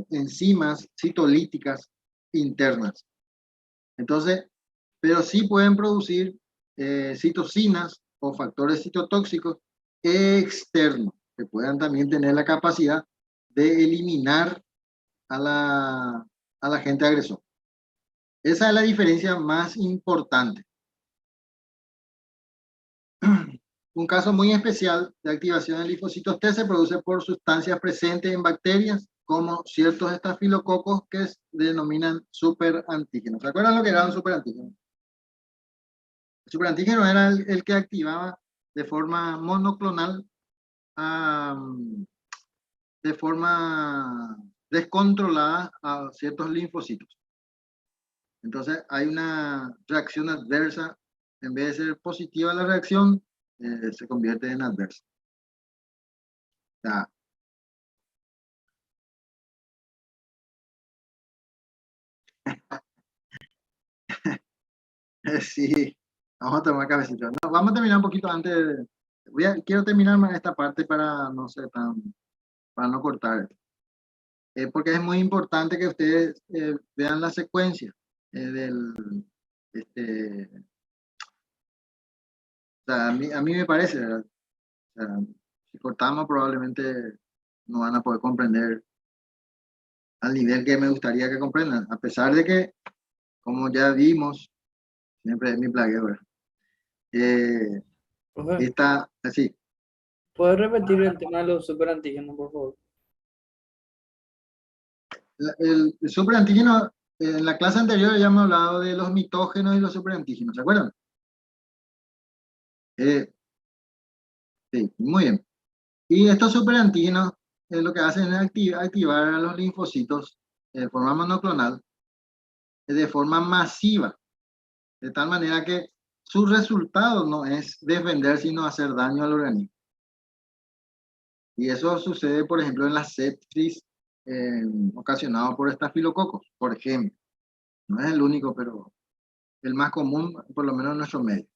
enzimas citolíticas internas? Entonces, pero sí pueden producir citocinas o factores citotóxicos externos que puedan también tener la capacidad de eliminar a al agente agresor. Esa es la diferencia más importante. Un caso muy especial de activación de linfocitos T se produce por sustancias presentes en bacterias como ciertos estafilococos que se denominan superantígenos. ¿Se acuerdan lo que era un superantígeno? El superantígeno era el que activaba de forma monoclonal, de forma descontrolada a ciertos linfocitos. Entonces hay una reacción adversa, en vez de ser positiva la reacción, se convierte en adversa. Ya. Sí, vamos a tomar cabecita. No, vamos a terminar un poquito antes. Quiero terminar esta parte para no ser para no cortar. Porque es muy importante que ustedes vean la secuencia o sea, a mí me parece, ¿verdad? O sea, si cortamos probablemente no van a poder comprender al nivel que me gustaría que comprendan, a pesar de que, como ya vimos, siempre es mi plagueo, ¿verdad? Profe, Está así. ¿puedes repetir el tema de los superantígenos, por favor? El superantígeno, en la clase anterior ya hemos hablado de los mitógenos y los superantígenos, ¿se acuerdan? Sí, muy bien. Y estos superantígenos lo que hacen es activar a los linfocitos de forma monoclonal, de forma masiva, de tal manera que su resultado no es defender, sino hacer daño al organismo. Y eso sucede, por ejemplo, en la sepsis ocasionado por estafilococos, por ejemplo. No es el único, pero el más común, por lo menos en nuestro medio.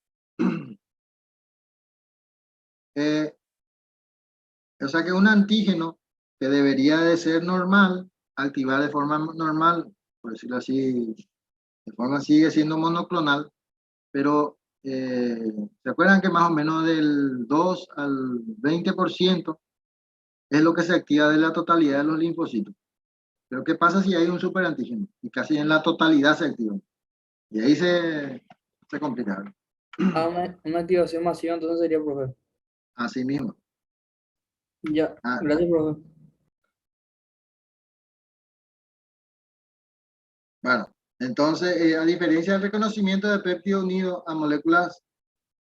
O sea que un antígeno que debería de ser normal, activar de forma normal, por decirlo así, de forma sigue siendo monoclonal, pero ¿se acuerdan que más o menos del 2 al 20% es lo que se activa de la totalidad de los linfocitos? Pero ¿qué pasa si hay un superantígeno? Y casi en la totalidad se activa. Y ahí se complica. Ah, una activación masiva, entonces sería, profe. Así mismo. Ya, Ah, gracias, profe. bueno, entonces, a diferencia del reconocimiento de péptido unido a moléculas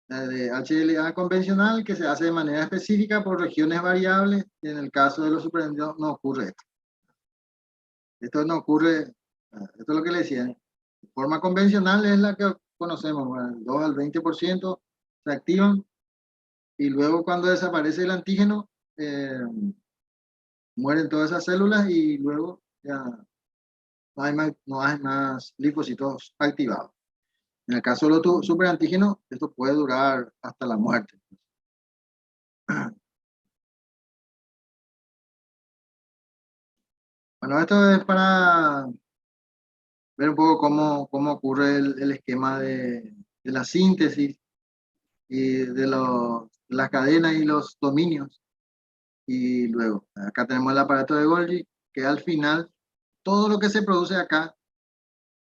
La de HLA convencional, que se hace de manera específica por regiones variables, y en el caso de los superenteros no ocurre esto. Esto no ocurre, esto es lo que le decía, de forma convencional es la que conocemos, bueno, el 2 al 20% se activan, y luego cuando desaparece el antígeno, mueren todas esas células y luego ya no hay más linfocitos activados. En el caso de los superantígenos, esto puede durar hasta la muerte. Bueno, esto es para ver un poco cómo ocurre el esquema de la síntesis y de las cadenas y los dominios. Y luego, acá tenemos el aparato de Golgi, que al final, todo lo que se produce acá,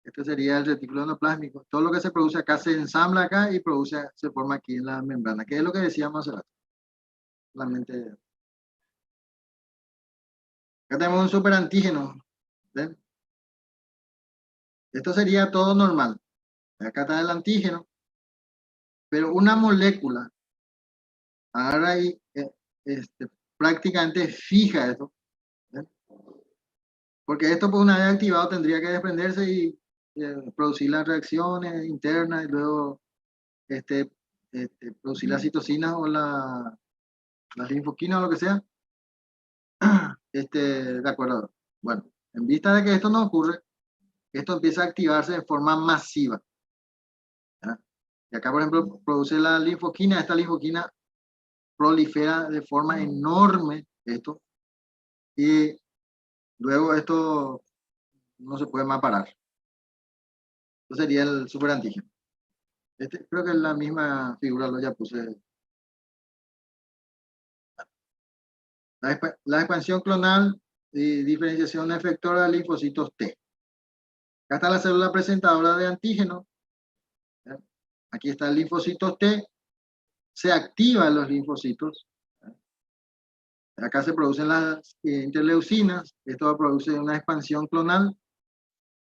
este sería el retículo endoplásmico, todo lo que se produce acá se ensambla acá y se forma aquí en la membrana, que es lo que decíamos hace rato. Solamente. Acá tenemos un superantígeno. ¿Ven? Esto sería todo normal. Acá está el antígeno, pero una molécula agarra y prácticamente fija esto. ¿Ven? Porque esto, pues, una vez activado, tendría que desprenderse y producir las reacciones internas y luego producir las citocinas o las linfoquinas o lo que sea. De acuerdo. Bueno, en vista de que esto no ocurre, esto empieza a activarse de forma masiva. ¿Ya? Y acá, por ejemplo, produce la linfoquina. Esta linfoquina prolifera de forma enorme esto. Y luego esto no se puede más parar. Esto sería el superantígeno. Creo que es la misma figura, lo ya puse. La expansión clonal y diferenciación efectora de linfocitos T. Acá está la célula presentadora de antígeno. ¿Ya? Aquí está el linfocito T. Se activan los linfocitos. ¿Ya? Acá se producen las interleucinas. Esto produce una expansión clonal.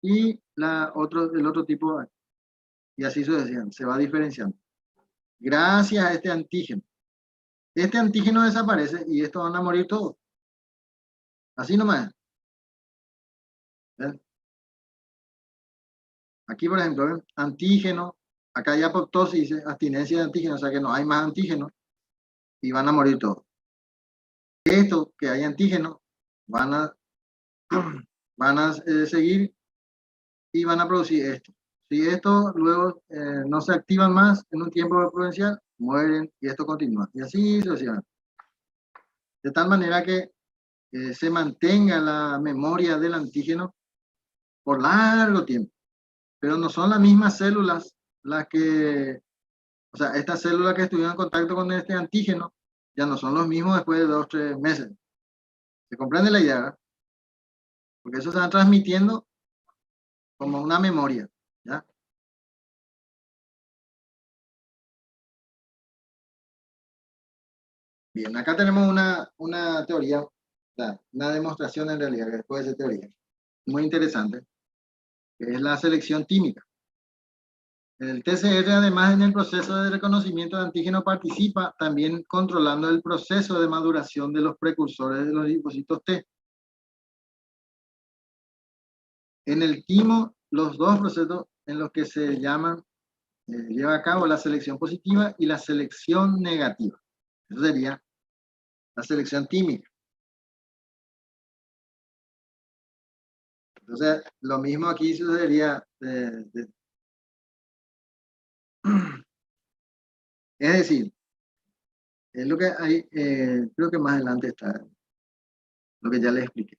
Y el otro tipo, y así sucesivamente, se va diferenciando. Gracias a este antígeno. Este antígeno desaparece y estos van a morir todos. Así nomás. ¿Ven? Aquí, por ejemplo, ¿ven? Antígeno. Acá hay apoptosis, dice abstinencia de antígeno, o sea que no hay más antígeno y van a morir todos. Esto que hay antígeno van a seguir y van a producir esto. Si esto luego no se activan más en un tiempo prudencial, mueren y esto continúa. Y así sucesivamente. De tal manera que se mantenga la memoria del antígeno por largo tiempo. Pero no son las mismas células las que, o sea, estas células que estuvieron en contacto con este antígeno ya no son los mismos después de 2 o 3 meses. ¿Se comprende la idea, verdad? Porque eso se va transmitiendo como una memoria, ¿ya? Bien, acá tenemos una teoría, una demostración en realidad, después de esa teoría, muy interesante, que es la selección química. El TCR, además, en el proceso de reconocimiento de antígeno participa también controlando el proceso de maduración de los precursores de los linfocitos T. En el quimo, los dos procesos en los que se llaman, lleva a cabo la selección positiva y la selección negativa. Eso sería la selección química. Entonces, lo mismo aquí sucedería. Es decir, es lo que hay, creo que más adelante está, lo que ya les expliqué.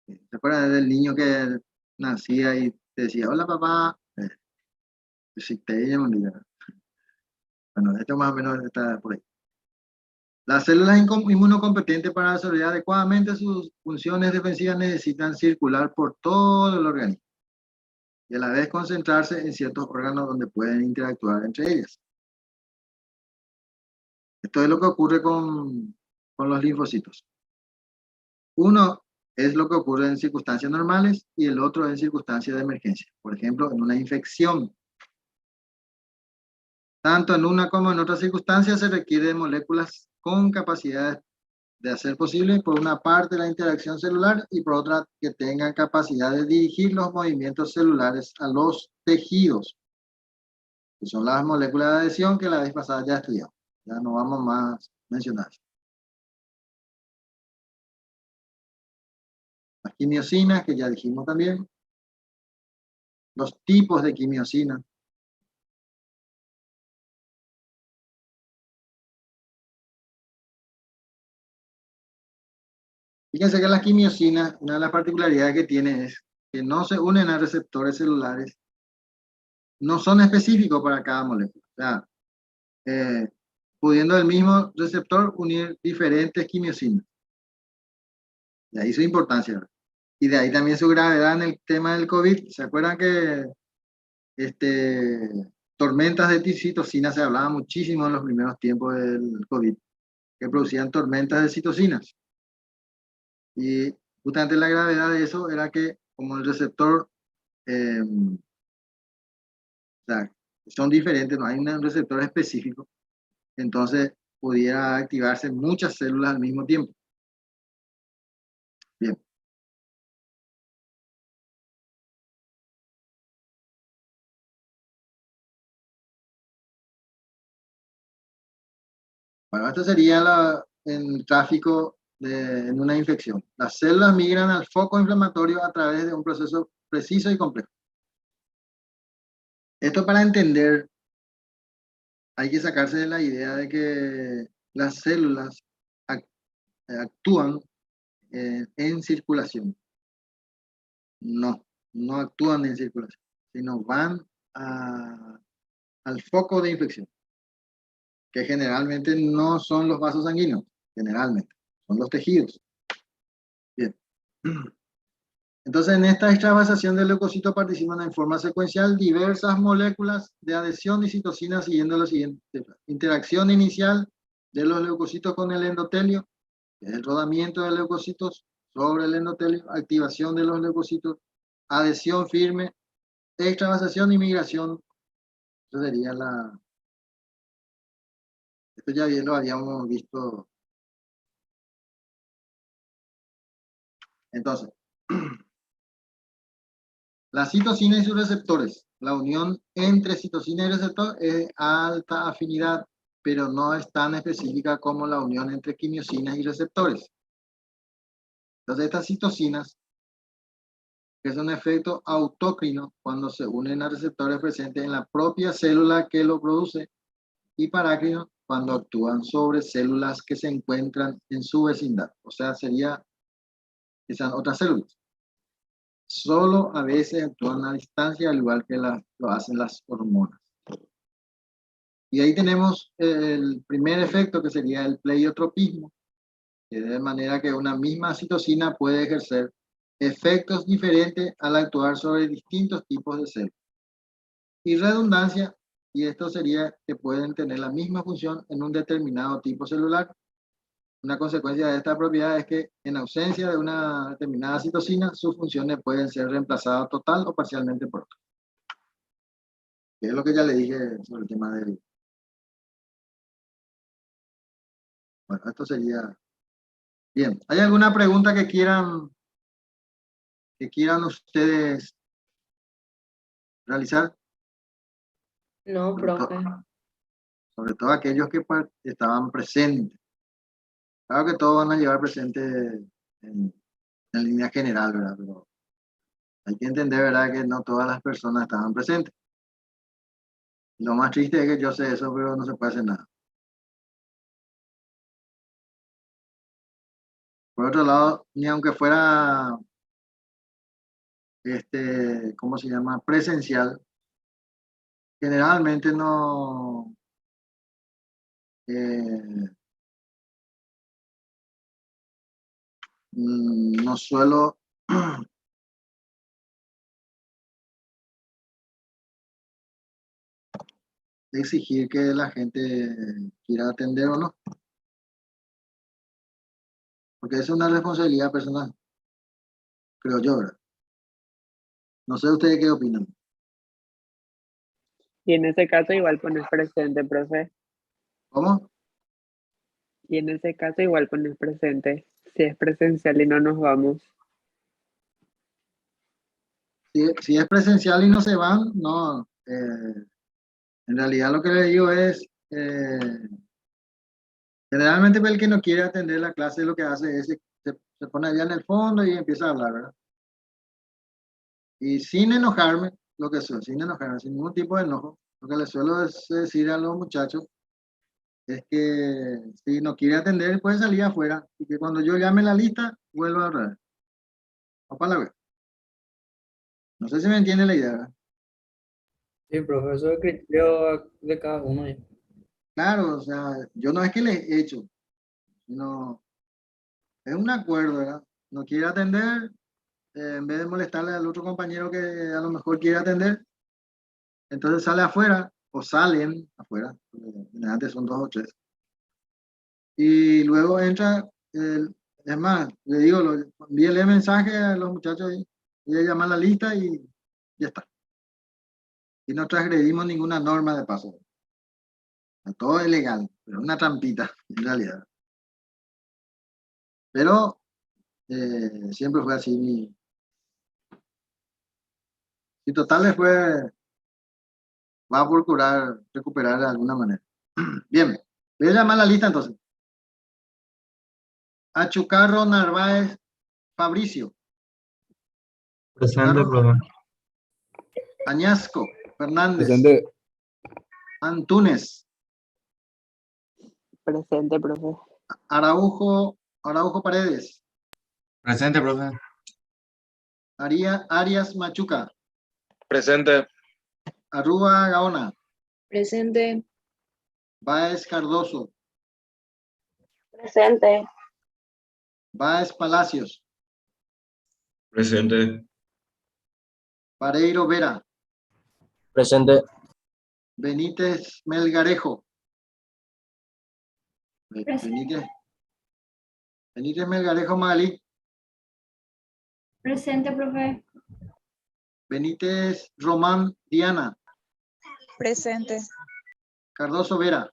¿Se acuerdan del niño que nacía y te decía, hola papá? Bueno, esto más o menos está por ahí. Las células inmunocompetentes para desarrollar adecuadamente sus funciones defensivas necesitan circular por todo el organismo y a la vez concentrarse en ciertos órganos donde pueden interactuar entre ellas. Esto es lo que ocurre con los linfocitos. Uno es lo que ocurre en circunstancias normales y el otro en circunstancias de emergencia. Por ejemplo, en una infección. Tanto en una como en otras circunstancias se requiere de moléculas con capacidad de hacer posible, por una parte, la interacción celular y por otra, que tengan capacidad de dirigir los movimientos celulares a los tejidos, que son las moléculas de adhesión que la vez pasada ya estudiamos. Ya no vamos más a mencionar. Las quimiosinas, que ya dijimos también. Los tipos de quimiosinas. Fíjense que las quimiosinas, una de las particularidades que tiene es que no se unen a receptores celulares, no son específicos para cada molécula. O sea, pudiendo el mismo receptor unir diferentes quimiosinas. De ahí su importancia. Y de ahí también su gravedad en el tema del COVID. ¿Se acuerdan que tormentas de citosina se hablaba muchísimo en los primeros tiempos del COVID, que producían tormentas de citocinas? Y justamente la gravedad de eso era que como el receptor, o sea, son diferentes, no hay un receptor específico, entonces pudiera activarse muchas células al mismo tiempo. Bien. Bueno, esto sería el tráfico en una infección. Las células migran al foco inflamatorio a través de un proceso preciso y complejo. Esto, para entender, hay que sacarse de la idea de que las células actúan en circulación. No, no actúan en circulación, sino van al foco de infección, que generalmente no son los vasos sanguíneos, generalmente, son los tejidos. Bien. Entonces, en esta extravasación del leucocito participan en forma secuencial diversas moléculas de adhesión y citocina siguiendo lo siguiente: interacción inicial de los leucocitos con el endotelio, que es el rodamiento de leucocitos sobre el endotelio, activación de los leucocitos, adhesión firme, extravasación y migración. Eso sería esto ya bien lo habíamos visto. Entonces, la citocina y sus receptores. La unión entre citocina y receptor es de alta afinidad, pero no es tan específica como la unión entre quimiosinas y receptores. Entonces, estas citocinas, que es un efecto autócrino cuando se unen a receptores presentes en la propia célula que lo produce, y parácrino cuando actúan sobre células que se encuentran en su vecindad. O sea, sería esas otras células. Solo a veces actúan a distancia, al igual que lo hacen las hormonas. Y ahí tenemos el primer efecto, que sería el pleiotropismo, que de manera que una misma citocina puede ejercer efectos diferentes al actuar sobre distintos tipos de células. Y redundancia, y esto sería que pueden tener la misma función en un determinado tipo celular. Una consecuencia de esta propiedad es que en ausencia de una determinada citocina, sus funciones pueden ser reemplazadas total o parcialmente por otra. Que es lo que ya le dije sobre el tema del... Bueno, esto sería... Bien, ¿hay alguna pregunta que quieran ustedes realizar? No, profe. Sobre todo aquellos que estaban presentes. Claro que todos van a llevar presente en línea general, ¿verdad? Pero hay que entender, ¿verdad?, que no todas las personas estaban presentes. Lo más triste es que yo sé eso, pero no se puede hacer nada. Por otro lado, ni aunque fuera, ¿cómo se llama?, presencial, generalmente no suelo exigir que la gente quiera atender o no, porque es una responsabilidad personal, creo yo, ¿verdad? No sé ustedes qué opinan. Y en ese caso igual pones presente, profe. ¿Cómo? Y en ese caso igual pones presente. Si es presencial y no nos vamos. Si es presencial y no se van, no. En realidad lo que le digo es, generalmente el que no quiere atender la clase lo que hace es se pone allá en el fondo y empieza a hablar, ¿verdad? Y sin enojarme, sin enojarme, sin ningún tipo de enojo, lo que le suelo decir a los muchachos es que si no quiere atender puede salir afuera y que cuando yo llame la lista vuelva a hablar. Opa la vez. No sé si me entiende la idea, ¿verdad? Sí, profe, eso es criterio de cada uno. Ya. Claro, o sea, yo no es que les he hecho, sino es un acuerdo, ¿verdad? No quiere atender, en vez de molestarle al otro compañero que a lo mejor quiere atender, entonces sale afuera o salen afuera, antes son 2 o 3. Y luego entra, es más, le digo, envíele mensaje a los muchachos ahí, y le llaman la lista y ya está. Y no transgredimos ninguna norma de paso. Todo es legal, pero es una trampita en realidad. Pero siempre fue así. Y total después va a procurar recuperar de alguna manera. Bien, voy a llamar la lista entonces. Achucarro Narváez Fabricio. Presente, Achucarro profe. Añasco Fernández. Presente. Antunes. Presente, profe. Araujo Paredes. Presente, profe. Arias Machuca. Presente. Arruba Gaona. Presente. Báez Cardoso. Presente. Báez Palacios. Presente. Pareiro Vera. Presente. Benítez Melgarejo. Presente. Benítez Melgarejo Magalí. Presente, profe. Benítez Román Diana. Presente. Cardoso Vera.